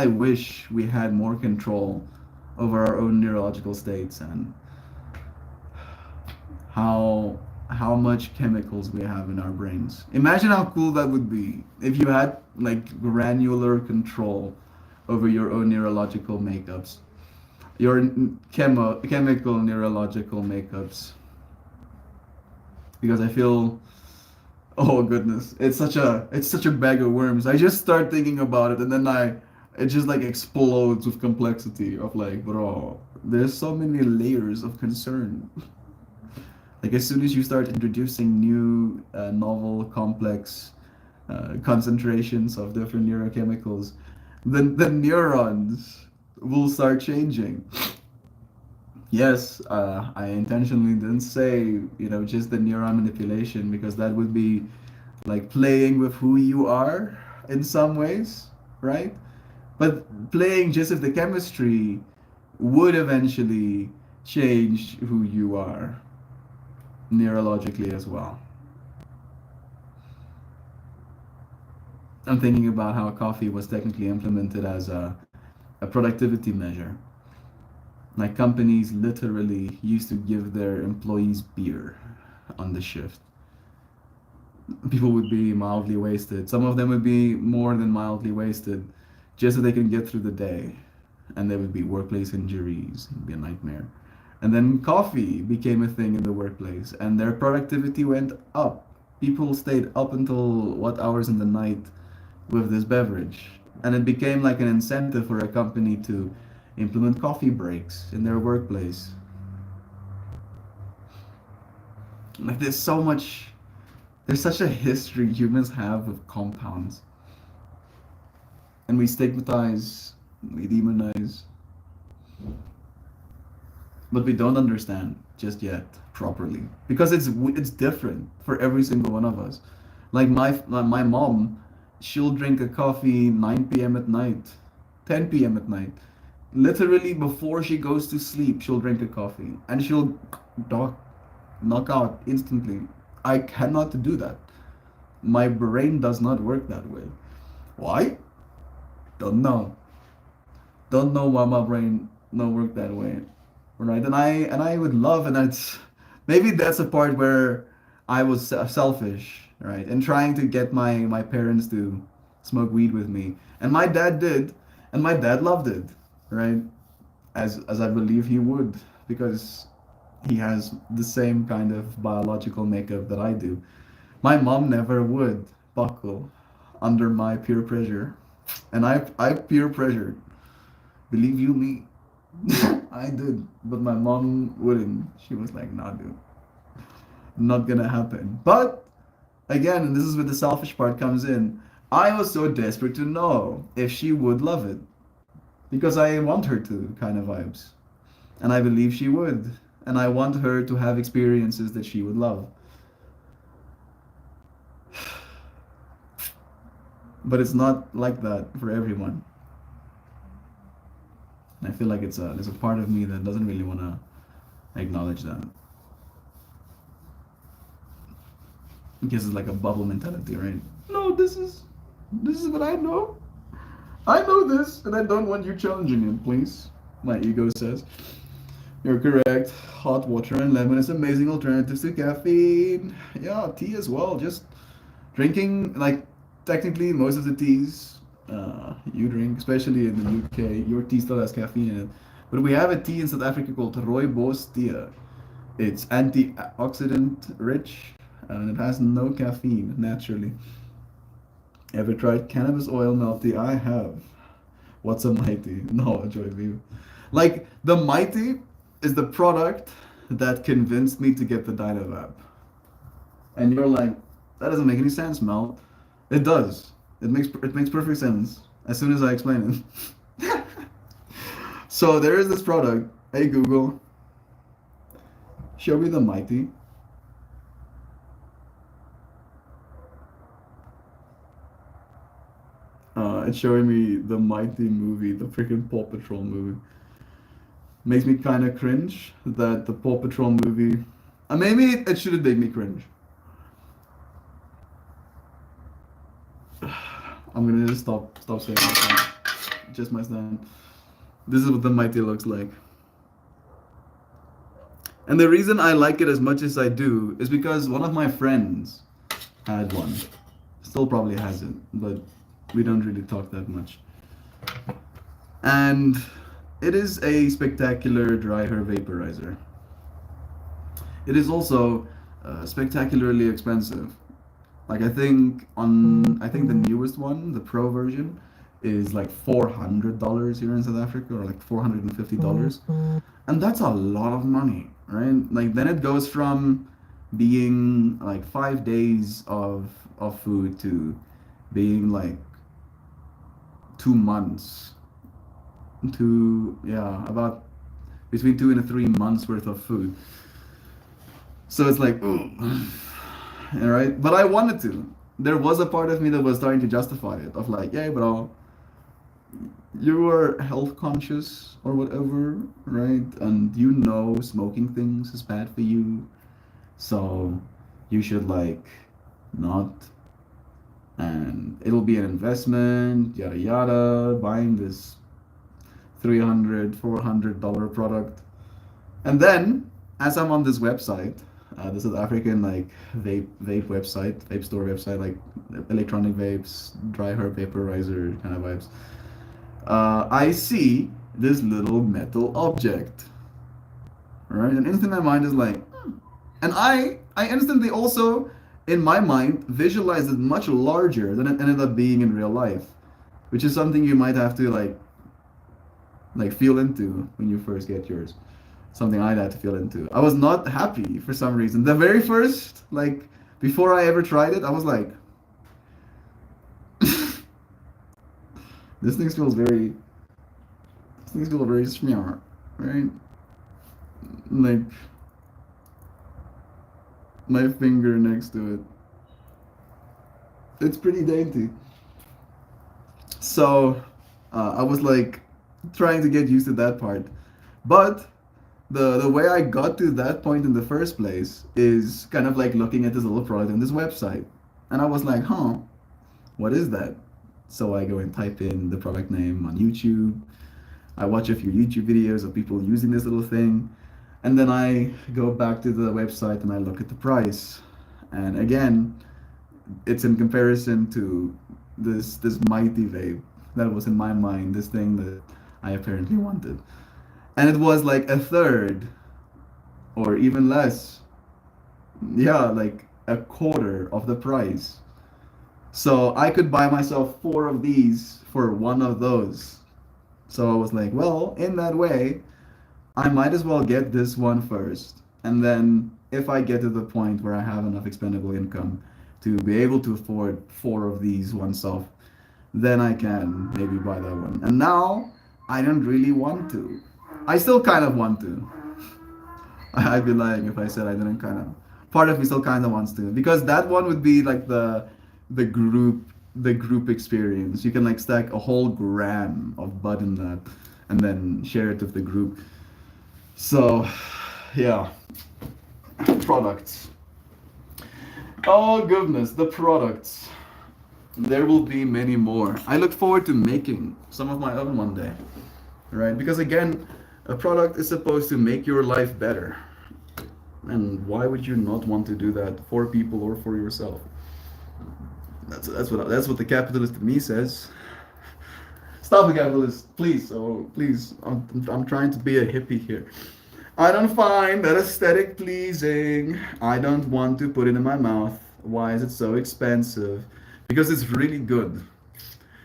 wish we had more control over our own neurological states and how much chemicals we have in our brains. Imagine how cool that would be if you had like granular control over your own neurological makeups, your chemical neurological makeups. Because I feel, oh goodness, it's such a bag of worms. I just start thinking about it, and then it just like explodes with complexity of like, bro, there's so many layers of concern. Like as soon as you start introducing new, novel, complex concentrations of different neurochemicals, the neurons will start changing. Yes, I intentionally didn't say, just the neuron manipulation because that would be like playing with who you are in some ways, right? But playing just with the chemistry would eventually change who you are neurologically as well. I'm thinking about how coffee was technically implemented as a productivity measure. Like companies literally used to give their employees beer on the shift. People would be mildly wasted. Some of them would be more than mildly wasted just so they can get through the day. And there would be workplace injuries. It'd be a nightmare. And then coffee became a thing in the workplace and their productivity went up. People stayed up until what hours in the night with this beverage. And it became like an incentive for a company to implement coffee breaks in their workplace. Like there's such a history humans have with compounds. And we stigmatize, we demonize, but we don't understand just yet properly because it's different for every single one of us. Like my mom, she'll drink a coffee 9 p.m. at night, 10 p.m. at night. Literally before she goes to sleep, she'll drink a coffee and she'll knock out instantly. I cannot do that. My brain does not work that way. Why? Don't know. Don't know why my brain don't work that way. Right? And I would love, and that's a part where I was selfish, right? And trying to get my parents to smoke weed with me. And my dad did, and my dad loved it, right? As I believe he would, because he has the same kind of biological makeup that I do. My mom never would buckle under my peer pressure. And I peer pressured. Believe you me. I did. But my mom wouldn't. She was like, nah, dude. Not gonna happen. But again, and this is where the selfish part comes in. I was so desperate to know if she would love it. Because I want her to, kind of vibes. And I believe she would. And I want her to have experiences that she would love. But it's not like that for everyone. And I feel like there's a part of me that doesn't really want to acknowledge that. Because it's like a bubble mentality, right? No, this is what I know. I know this, and I don't want you challenging it, please. My ego says. You're correct. Hot water and lemon is amazing alternatives to caffeine. Yeah, tea as well. Just drinking, like, technically most of the teas you drink, especially in the UK, your tea still has caffeine in it. But we have a tea in South Africa called Rooibos tea. It's antioxidant rich and it has no caffeine naturally. Ever tried cannabis oil milk tea? I have. What's a mighty? No, Joy View. Like the mighty is the product that convinced me to get the Dynavap. And you're like, that doesn't make any sense, Mel. It does. It makes perfect sense as soon as I explain it. So there is this product. Hey Google, show me the mighty. it's showing me the Mighty movie, the freaking Paw Patrol movie. Makes me kind of cringe that the Paw Patrol movie. Maybe it shouldn't make me cringe. I'm gonna just stop saying that. Just my stand. This is what the Mighty looks like. And the reason I like it as much as I do is because one of my friends had one. Still probably has it, but we don't really talk that much. And it is a spectacular dry hair vaporizer. It is also spectacularly expensive. Like I think the newest one, the Pro version, is like $400 here in South Africa, or like $450, and that's a lot of money, right? Like then it goes from being like 5 days of food to being like 2 months to about between 2 and 3 months worth of food. So it's like, ooh. All right, but I wanted to. There was a part of me that was starting to justify it, of like, yeah, bro, you are health conscious or whatever, right? And you know smoking things is bad for you, so you should like not. And it'll be an investment, yada yada, buying this $300-400 product. And then, as I'm on this website, this is African like vape website, vape store website, like electronic vapes, dry herb vaporizer kind of vibes. I see this little metal object, right? And instantly my mind is like, and I instantly also in my mind visualized it much larger than it ended up being in real life, which is something you might have to like feel into when you first get yours. Something I'd had to feel into. I was not happy for some reason. The very first, like, before I ever tried it, I was like, this thing feels very smart, right? Like, my finger next to it. It's pretty dainty. So, I was like, trying to get used to that part. But, the way I got to that point in the first place is kind of like looking at this little product on this website. And I was like, huh, what is that? So I go and type in the product name on YouTube. I watch a few YouTube videos of people using this little thing. And then I go back to the website and I look at the price. And again, it's in comparison to this Mighty vape that was in my mind, this thing that I apparently wanted. And it was like a third or even less. Yeah, like a quarter of the price. So I could buy myself 4 of these for 1 of those. So I was like, well, in that way, I might as well get this one first. And then if I get to the point where I have enough expendable income to be able to afford 4 of these oneself, then I can maybe buy that one. And now I don't really want to. I still kind of want to. I'd be lying if I said I didn't kind of. Part of me still kind of wants to, because that one would be like the group experience. You can like stack a whole gram of bud in that, and then share it with the group. So, yeah. Products. Oh goodness, the products. There will be many more. I look forward to making some of my own one day, right? Because again, a product is supposed to make your life better. And why would you not want to do that for people or for yourself? That's what the capitalist in me says. Stop the capitalist, please. Oh, please. I'm trying to be a hippie here. I don't find that aesthetic pleasing. I don't want to put it in my mouth. Why is it so expensive? Because it's really good.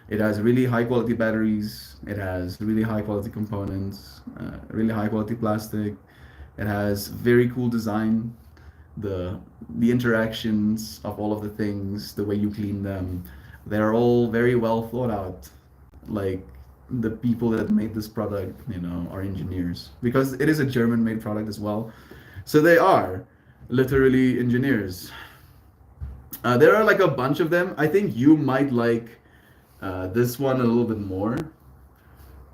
It has really high quality batteries. It has really high quality components, really high quality plastic. It has very cool design. The interactions of all of the things, the way you clean them, they're all very well thought out. Like the people that made this product, are engineers, because it is a German-made product as well. So they are literally engineers. There are like a bunch of them. I think you might like This one a little bit more.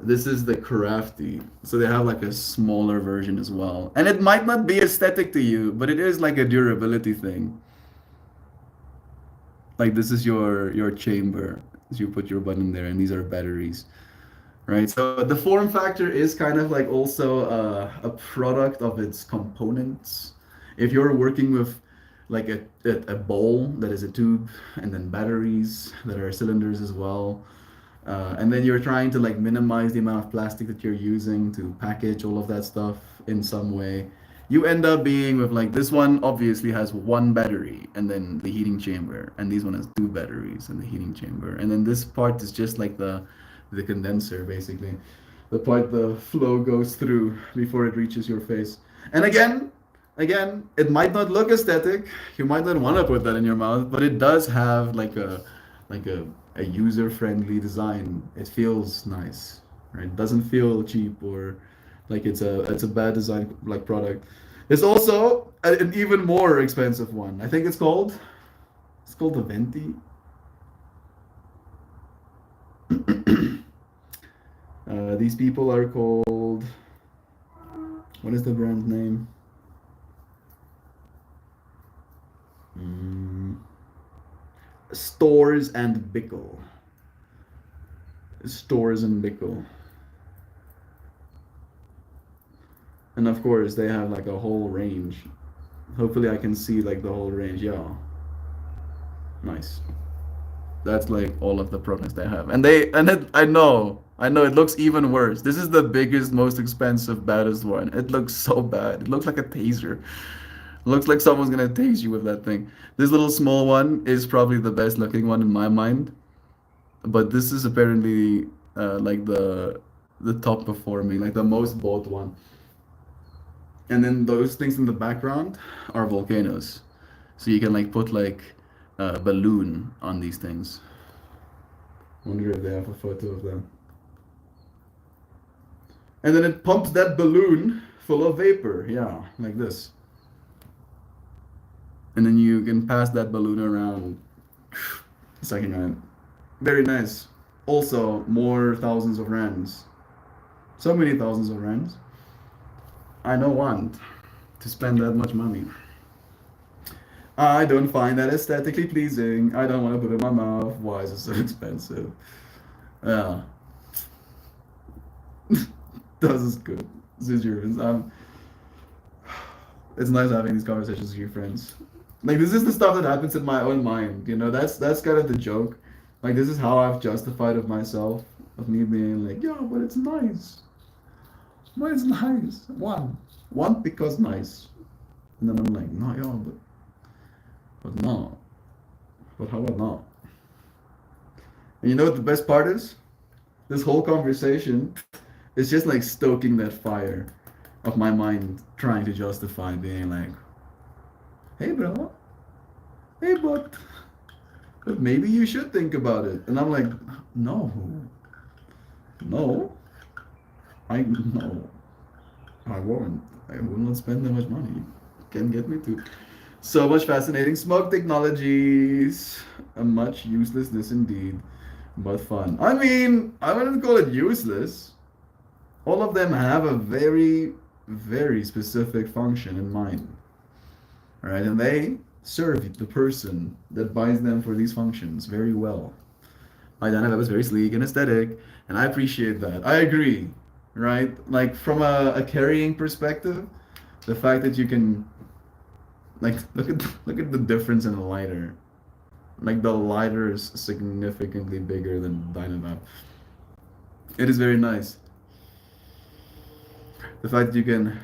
This is the crafty. So they have like a smaller version as well. And it might not be aesthetic to you, but it is like a durability thing. Like this is your chamber. So you put your button there, and these are batteries, right? So the form factor is kind of like also a product of its components. If you're working with like a bowl that is a tube, and then batteries that are cylinders as well, and then you're trying to like minimize the amount of plastic that you're using to package all of that stuff in some way, you end up being with like this one obviously has one battery and then the heating chamber, and this one has two batteries and the heating chamber, and then this part is just like the condenser basically, the part the flow goes through before it reaches your face. And again, it might not look aesthetic, you might not want to put that in your mouth, but it does have like a user-friendly design. It feels nice, right? It doesn't feel cheap or like it's a bad design like product. It's also an even more expensive one. I think it's called the Venti. These people are called, what is the brand name? Stores and Bickle. Stores and Bickle. And of course they have like a whole range. Hopefully I can see like the whole range. Yeah. Nice. That's like all of the products they have. I know it looks even worse. This is the biggest, most expensive, baddest one. It looks so bad. It looks like a taser. Looks like someone's gonna tase you with that thing. This little small one is probably the best looking one in my mind, but this is apparently like the top performing, like the most bought one. And then those things in the background are volcanoes, so you can like put like a balloon on these things. Wonder if they have a photo of them. And then it pumps that balloon full of vapor, yeah, like this. And then you can pass that balloon around, sucking on it. Very nice. Also, more thousands of rands. So many thousands of rands. I don't want to spend that much money. I don't find that aesthetically pleasing. I don't want to put it in my mouth. Why is it so expensive? Yeah. This is good. This is your it's nice having these conversations with your friends. Like this is the stuff that happens in my own mind, you know. That's kind of the joke. Like this is how I've justified of myself, of me being like, yeah, but it's nice. But it's nice. One because nice. And then I'm like, no, yeah, but no. But how about not? And you know what the best part is? This whole conversation is just like stoking that fire of my mind trying to justify being like, hey bro, hey but maybe you should think about it. And I'm like, no, I won't. I will not spend that much money. Can't get me to. So much fascinating smoke technologies. A much uselessness indeed, but fun. I mean, I wouldn't call it useless. All of them have a very, very specific function in mind. All right, and they serve the person that buys them for these functions very well. My Dynavap is very sleek and aesthetic, and I appreciate that. I agree, right? Like from a carrying perspective, the fact that you can, like, look at the difference in the lighter. Like the lighter is significantly bigger than Dynavap. It is very nice. The fact that you can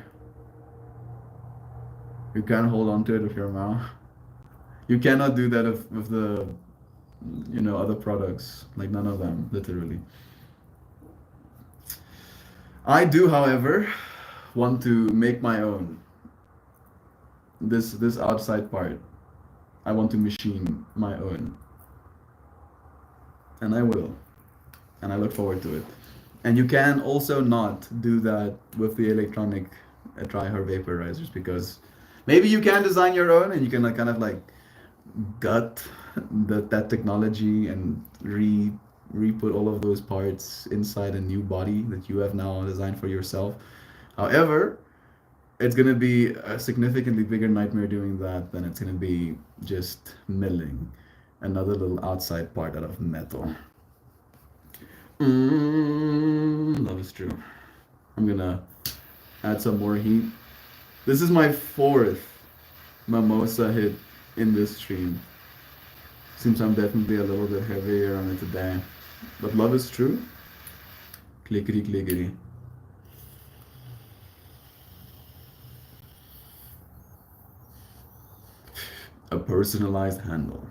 hold on to it with your mouth. You cannot do that with the other products, like none of them, literally. I do, however, want to make my own. This outside part, I want to machine my own, and I will, and I look forward to it. And you can also not do that with the electronic dry hair vaporizers, because maybe you can design your own and you can like kind of like gut that technology and re-put all of those parts inside a new body that you have now designed for yourself. However, it's gonna be a significantly bigger nightmare doing that than it's gonna be just milling another little outside part out of metal. Love is true. I'm gonna add some more heat. This is my fourth mimosa hit in this stream. Seems I'm definitely a little bit heavier on it today. But love is true. Clickety clickety. A personalized handle.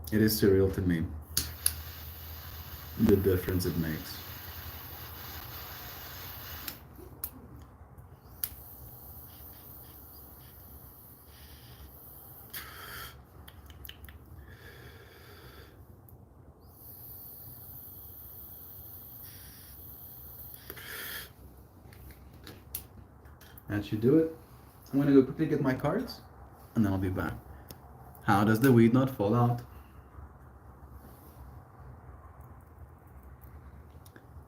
It is surreal to me, the difference it makes. That should do it. I'm gonna go quickly get my cards, and then I'll be back. How does the weed not fall out?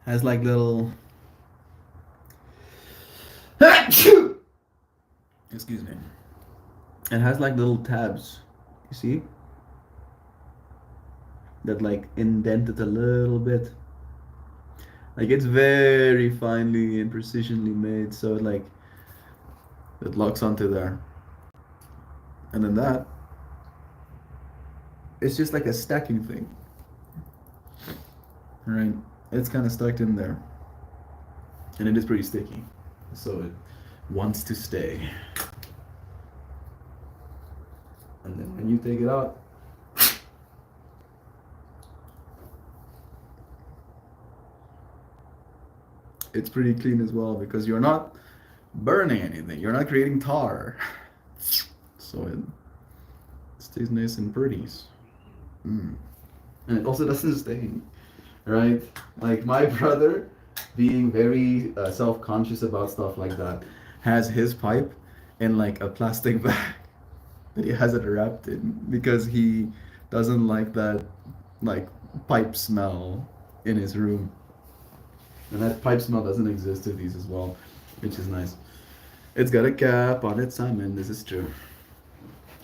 Has like little excuse me. It has like little tabs. You see? That like indent it a little bit. Like it's very finely and precisionally made, so it locks onto there. And then that, it's just like a stacking thing. Right? It's kind of stuck in there. And it is pretty sticky. So it wants to stay. And then when you take it out, it's pretty clean as well because you're not burning anything. You're not creating tar. So it stays nice and pretty. And it also doesn't stain. Right? Like my brother, being very self-conscious about stuff like that, has his pipe in like a plastic bag that he has it wrapped in because he doesn't like that like pipe smell in his room. And that pipe smell doesn't exist in these as well, which is nice. It's got a cap on it, Simon. This is true.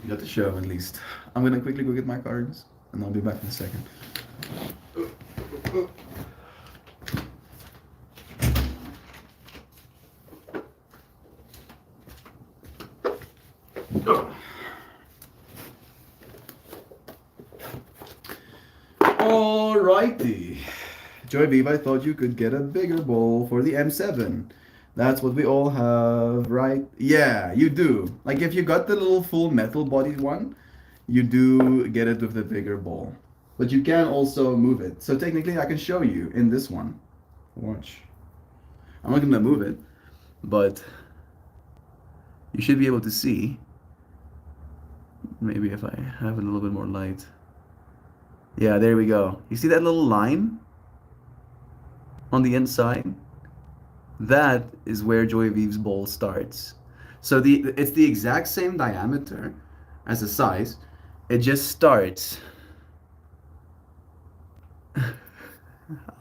You got the show at least. I'm gonna quickly go get my cards, and I'll be back in a second. Alrighty. Joy Vive, I thought you could get a bigger bowl for the M7. That's what we all have, right? Yeah, you do. Like if you got the little full metal bodied one, you do get it with the bigger bowl. But you can also move it. So technically I can show you in this one. Watch. I'm not gonna move it, but you should be able to see. Maybe if I have a little bit more light. Yeah, there we go. You see that little line on the inside? That is where Joy Vive's bowl starts. So it's the exact same diameter as the size. It just starts.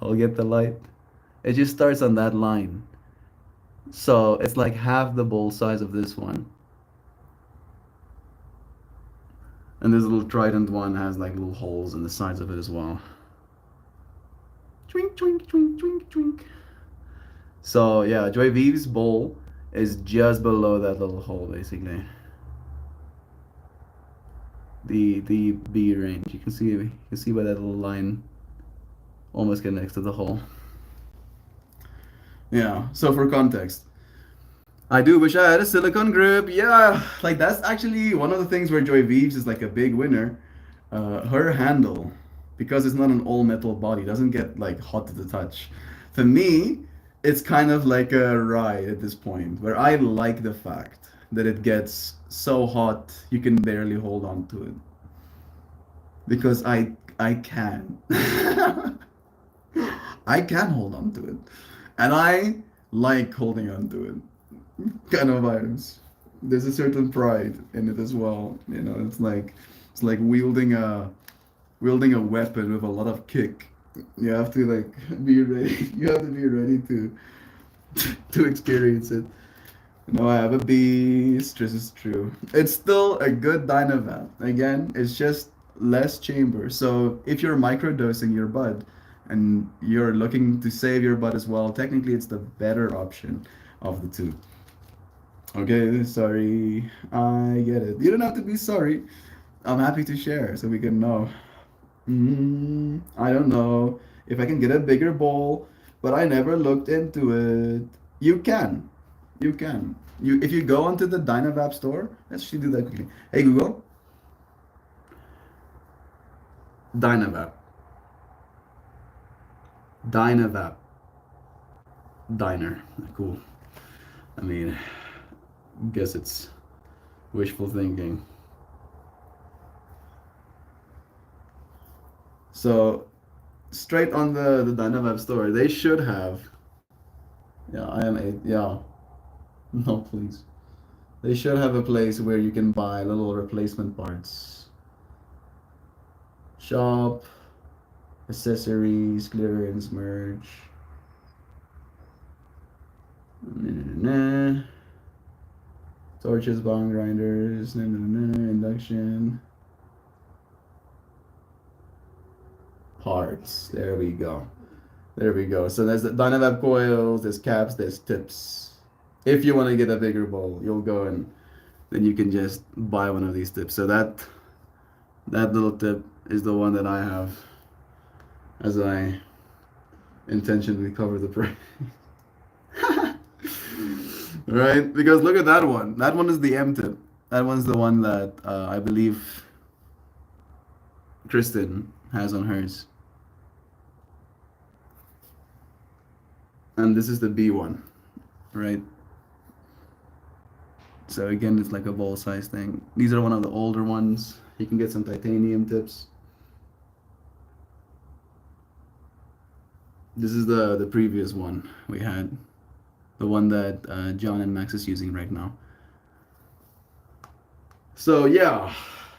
I'll get the light. It just starts on that line. So it's like half the bowl size of this one. And this little trident one has like little holes in the sides of it as well. Twink, twink, twink, twink, twink. So yeah, Joy Vive's bowl is just below that little hole basically. The B range. You can see by that little line almost get next to the hole. Yeah, so for context, I do wish I had a silicone grip. Yeah, like that's actually one of the things where Joy Vive's is like a big winner. Her handle, because it's not an all metal body, doesn't get like hot to the touch. For me, it's kind of like a ride at this point where I like the fact that it gets so hot you can barely hold on to it. Because I I can. I can hold on to it. And I like holding on to it. Kind of vibes. There's a certain pride in it as well. You know, it's like wielding a weapon with a lot of kick. You have to like be ready. You have to be ready to experience it. No, I have a beast. This is true. It's still a good Dynavap. Again, it's just less chamber. So if you're microdosing your bud and you're looking to save your bud as well, technically it's the better option of the two. Okay, sorry. I get it. You don't have to be sorry. I'm happy to share so we can know. I don't know if I can get a bigger bowl, but I never looked into it. You can. You can. If you go onto the Dynavap store, let's actually do that quickly. Hey Google. Dynavap. Dynavap. Diner. Cool. I mean, guess it's wishful thinking. So straight on the Dynavap store, they should have. Yeah, I am a yeah. No, please. They should have a place where you can buy little replacement parts. Shop, accessories, clearance, merch. Torches, bone grinders, induction. Parts. There we go. There we go. So there's the Dynavap coils, there's caps, there's tips. If you want to get a bigger bowl, you'll go and then you can just buy one of these tips. So that little tip is the one that I have as I intentionally cover the price. Right? Because look at that one. That one is the M tip. That one's the one that I believe Kristen has on hers. And this is the B one, right? So again, it's like a bowl size thing. These are one of the older ones. You can get some titanium tips. This is the previous one we had. The one that John and Max is using right now. So yeah,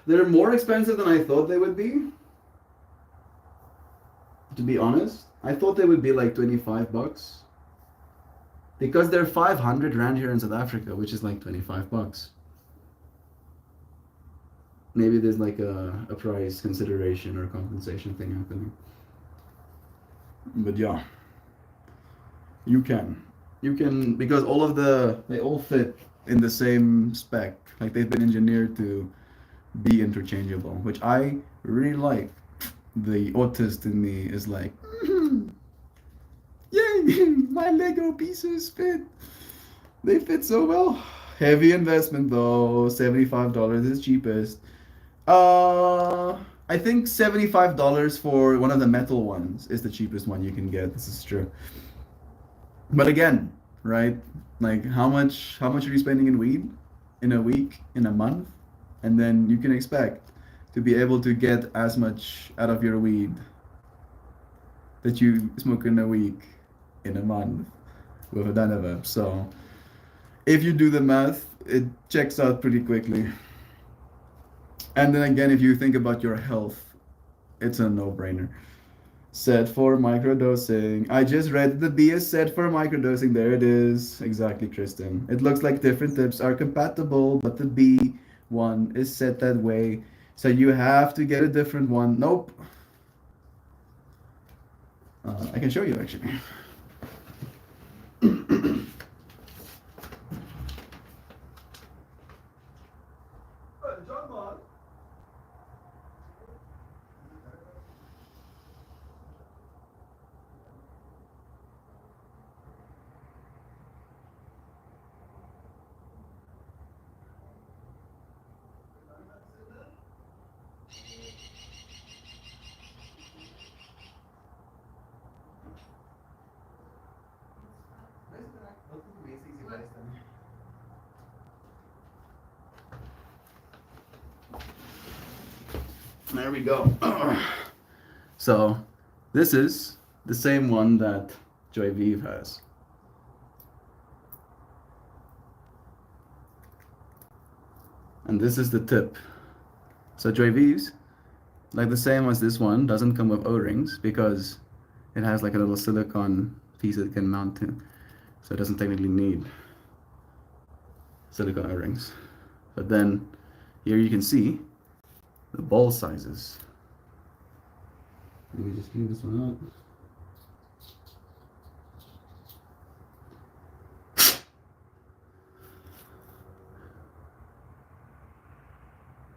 they're more expensive than I thought they would be. To be honest, I thought they would be like 25 bucks. Because they're 500 rand here in South Africa, which is like 25 bucks. Maybe there's like a price consideration or compensation thing happening. But yeah, you can, because they all fit in the same spec. Like they've been engineered to be interchangeable, which I really like. The autist in me is like, yay, my Lego pieces fit. They fit so well. Heavy investment though, $75 is cheapest. I think $75 for one of the metal ones is the cheapest one you can get. This is true. But again, right? Like how much are you spending in weed in a week, in a month? And then you can expect to be able to get as much out of your weed that you smoke in a week, in a month with a Dynavap. So if you do the math, it checks out pretty quickly. And then again, if you think about your health, it's a no-brainer. Set for microdosing. I just read the B is set for microdosing. There it is. Exactly, Kristen. It looks like different tips are compatible, but the B one is set that way. So you have to get a different one. Nope. I can show you actually. There we go. So this is the same one that Joyvive has. And this is the tip. So Joyvive's, like the same as this one, doesn't come with O-rings because it has like a little silicone piece that it can mount to. So it doesn't technically need silicone O-rings. But then here you can see the ball sizes. Let me just clean this one up.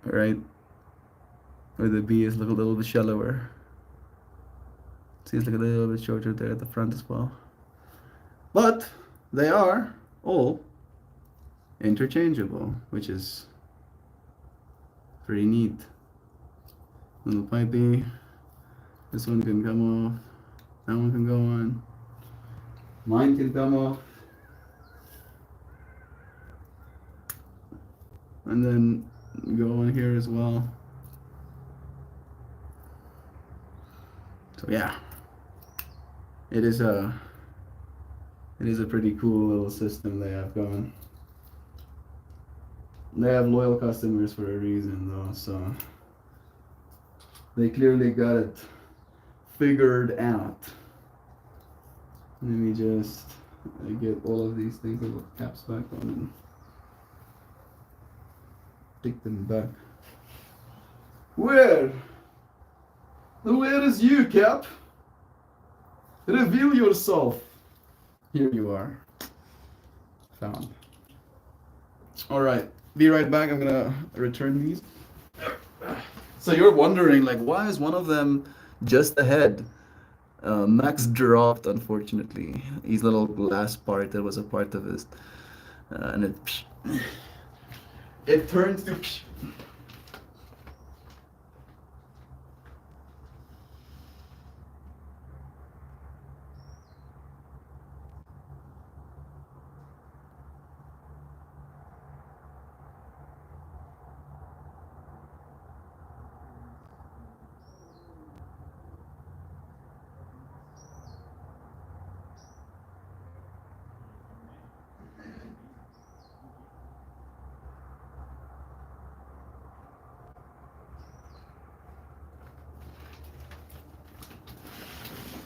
Right, where the B is a little bit shallower. See, it's like a little bit shorter there at the front as well. But they are all interchangeable, which is pretty neat. Little pipey. This one can come off. That one can go on. Mine can come off. And then go on here as well. So yeah, it is a pretty cool little system they have going. They have loyal customers for a reason though, so they clearly got it figured out. Let me just get all of these things, little caps back on and take them back. Where is you, Cap? Reveal yourself. Here you are. Found. Alright, be right back. I'm gonna return these. So you're wondering, like, why is one of them just ahead? Max dropped, unfortunately. His little glass part that was a part of his. And it turns to.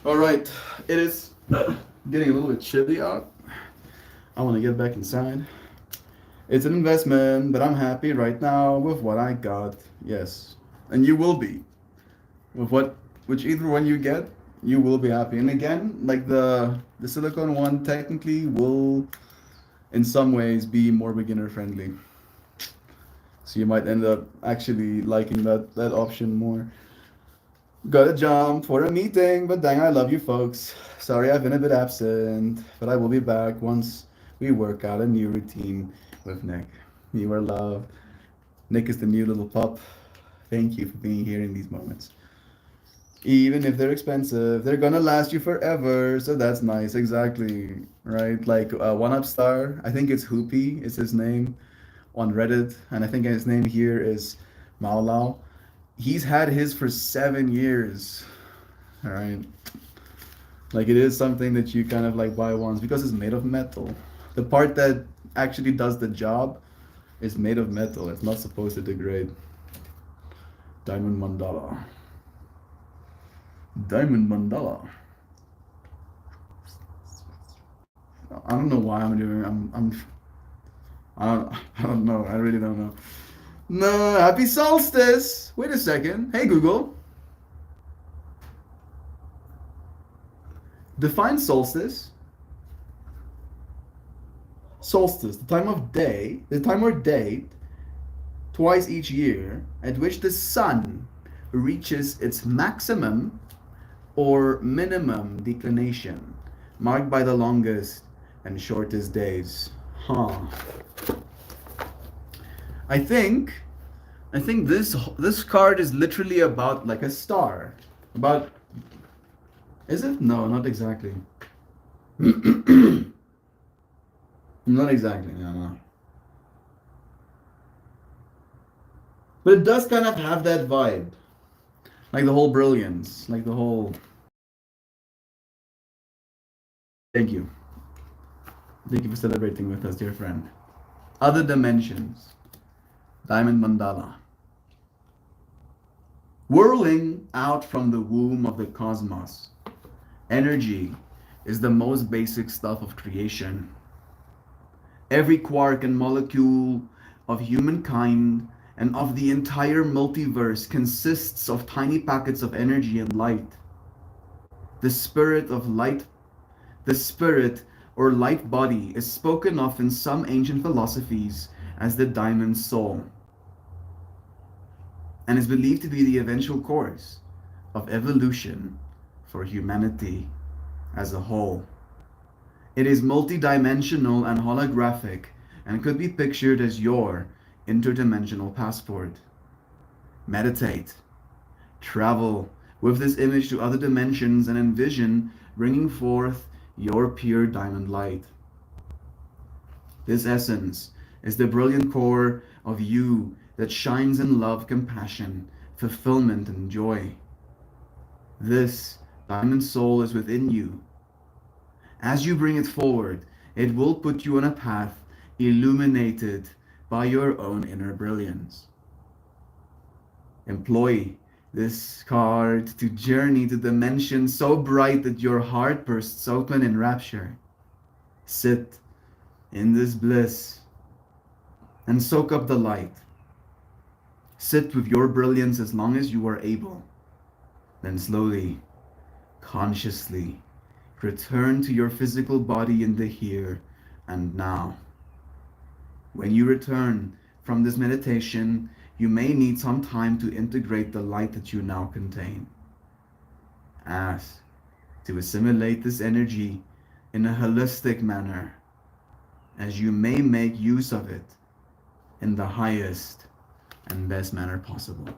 All right, it is getting a little bit chilly out. I want to get back inside. It's an investment, but I'm happy right now with what I got. Yes, and you will be. With whichever one you get, you will be happy. And again, like the silicone one technically will, in some ways, be more beginner friendly. So you might end up actually liking that option more. Gotta jump for a meeting, but dang, I love you folks. Sorry I've been a bit absent, but I will be back once we work out a new routine with Nick. You are loved. Nick is the new little pup. Thank you for being here in these moments. Even if they're expensive, they're gonna last you forever, so that's nice, exactly, right? Like One Up Star, I think it's Hoopy, is his name on Reddit, and I think his name here is Maulao. He's had his for 7 years. All right. Like it is something that you kind of like buy once because it's made of metal. The part that actually does the job is made of metal. It's not supposed to degrade. Diamond Mandala. Diamond Mandala. I don't know why I'm doing. I don't know. I really don't know. No, happy solstice. Wait a second. Hey Google. Define solstice. Solstice, the time or date, twice each year, at which the sun reaches its maximum or minimum declination, marked by the longest and shortest days. Huh. I think this card is literally about like a star. About, is it? No, not exactly. Not exactly, no. But it does kind of have that vibe. Like the whole brilliance, like the whole. Thank you. Thank you for celebrating with us, dear friend. Other dimensions. Diamond mandala. Whirling out from the womb of the cosmos. Energy is the most basic stuff of creation. Every quark and molecule of humankind and of the entire multiverse consists of tiny packets of energy and light. The spirit of light, the spirit or light body is spoken of in some ancient philosophies as the diamond soul, and is believed to be the eventual course of evolution for humanity as a whole. It is multidimensional and holographic and could be pictured as your interdimensional passport. Meditate, travel with this image to other dimensions and envision bringing forth your pure diamond light. This essence is the brilliant core of you that shines in love, compassion, fulfillment, and joy. This diamond soul is within you. As you bring it forward, it will put you on a path illuminated by your own inner brilliance. Employ this card to journey to dimensions so bright that your heart bursts open in rapture. Sit in this bliss and soak up the light. Sit with your brilliance as long as you are able. Then slowly, consciously, return to your physical body in the here and now. When you return from this meditation, you may need some time to integrate the light that you now contain. Ask to assimilate this energy in a holistic manner, as you may make use of it in the highest and best manner possible.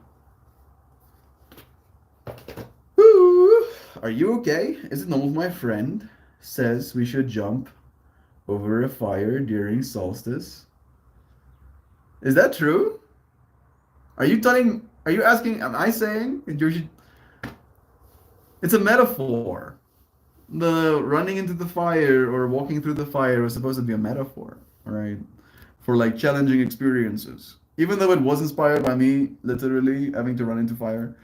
Woo! Are you okay? Is it normal if my friend says we should jump over a fire during solstice? Is that true? Are you asking, am I saying it's a metaphor? The running into the fire or walking through the fire was supposed to be a metaphor, right? For like challenging experiences. Even though it was inspired by me literally having to run into fire,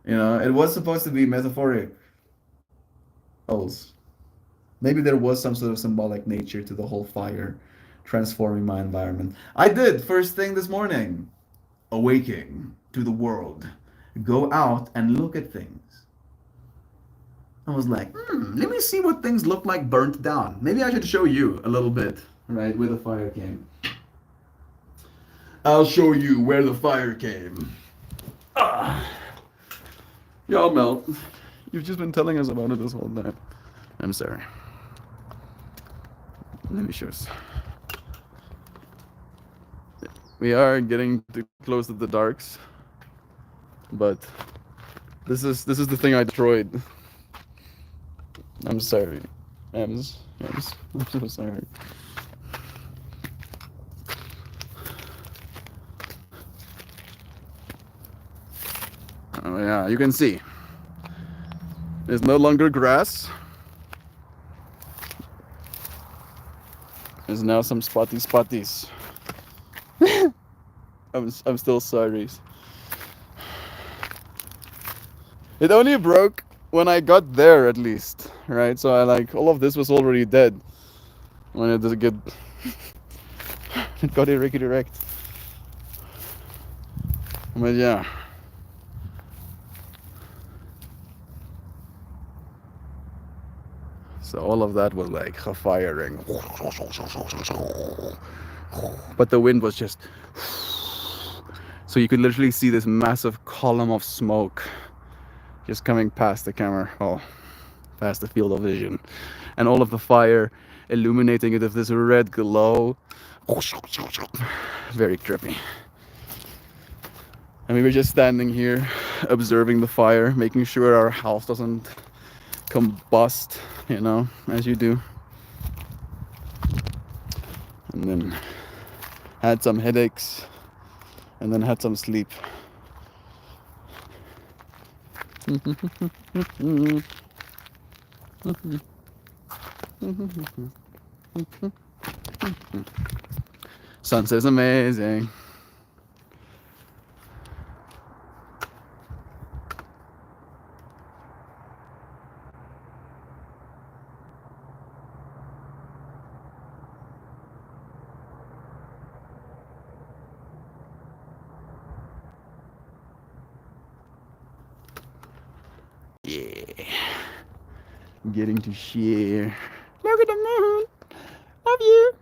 it was supposed to be metaphoric. Else, maybe there was some sort of symbolic nature to the whole fire transforming my environment. I did first thing this morning. Awaking to the world. Go out and look at things. I was like, let me see what things look like burnt down. Maybe I should show you a little bit, right, where the fire came. I'll show you where the fire came. Y'all melt. You've just been telling us about it this whole time. I'm sorry. Let me show us. We are getting too close to the darks, but this is the thing I destroyed. I'm sorry, Ems. I'm so sorry. Oh yeah, you can see. There's no longer grass. There's now some spotties. I'm still sorry. It only broke when I got there, at least, right? So all of this was already dead when it doesn't get it got erect. But yeah. So all of that was like firing. But the wind was just... So you could literally see this massive column of smoke just coming past the camera, past the field of vision. And all of the fire illuminating it with this red glow. Very trippy. And we were just standing here, observing the fire, making sure our house doesn't combust, as you do. And then had some headaches, and then had some sleep. Sunset's amazing. Yeah. Getting to share. Look at the moon. Love you.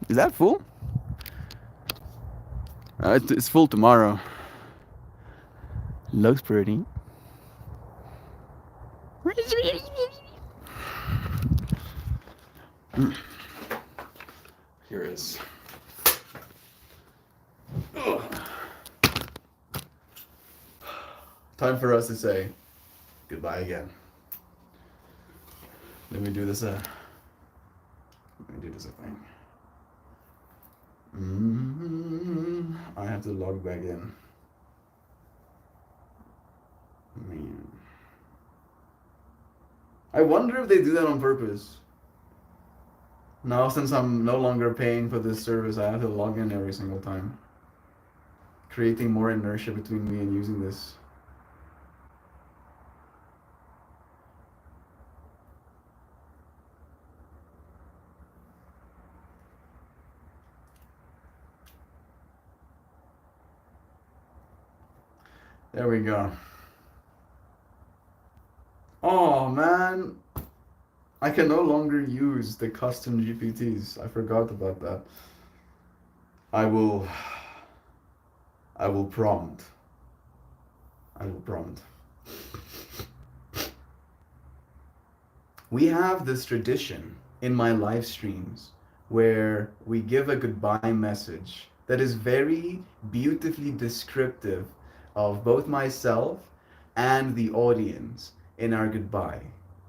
Is that full? It's full tomorrow. Looks pretty. Here is. Time for us to say goodbye again. Let me do this a thing. I have to log back in. Man. I wonder if they do that on purpose. Now, since I'm no longer paying for this service, I have to log in every single time. Creating more inertia between me and using this. There we go. Oh man, I can no longer use the custom GPTs. I forgot about that. I will prompt. We have this tradition in my live streams where we give a goodbye message that is very beautifully descriptive of both myself and the audience in our goodbye,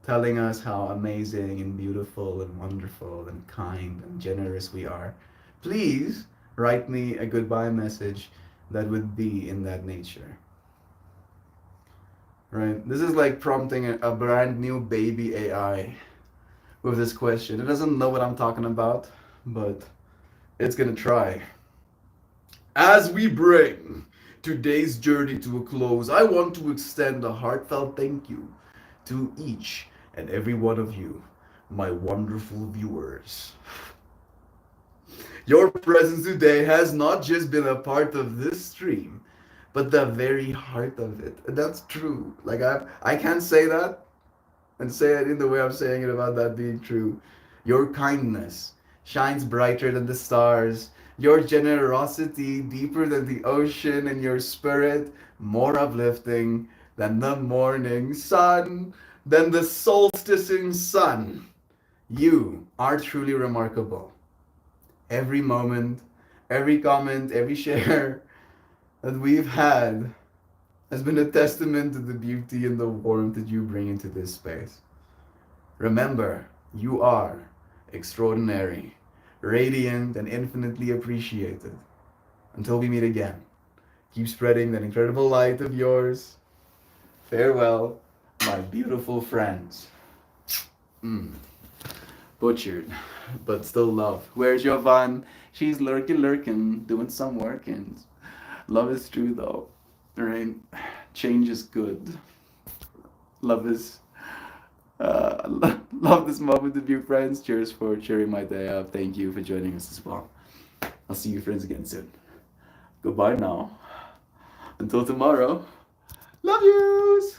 telling us how amazing and beautiful and wonderful and kind and generous we are. Please write me a goodbye message that would be in that nature. Right? This is like prompting a brand new baby AI with this question. It doesn't know what I'm talking about, but it's gonna try. As we bring today's journey to a close, I want to extend a heartfelt thank you to each and every one of you, my wonderful viewers. Your presence today has not just been a part of this stream, but the very heart of it. And that's true. Like I can't say that and say it in the way I'm saying it about that being true. Your kindness shines brighter than the stars. Your generosity deeper than the ocean, and your spirit more uplifting than the morning sun, than the solsticing sun. You are truly remarkable. Every moment, every comment, every share that we've had has been a testament to the beauty and the warmth that you bring into this space. Remember, you are extraordinary, radiant, and infinitely appreciated. Until we meet again, keep spreading that incredible light of yours. Farewell, my beautiful friends. Butchered, but still love. Where's Jovan? She's lurking, doing some workings. Love is true though, right? Change is good. Love is love this moment with you, friends. Cheers for cheering my day up. Thank you for joining us as well. I'll see you friends again soon. Goodbye now. Until tomorrow. Love yous.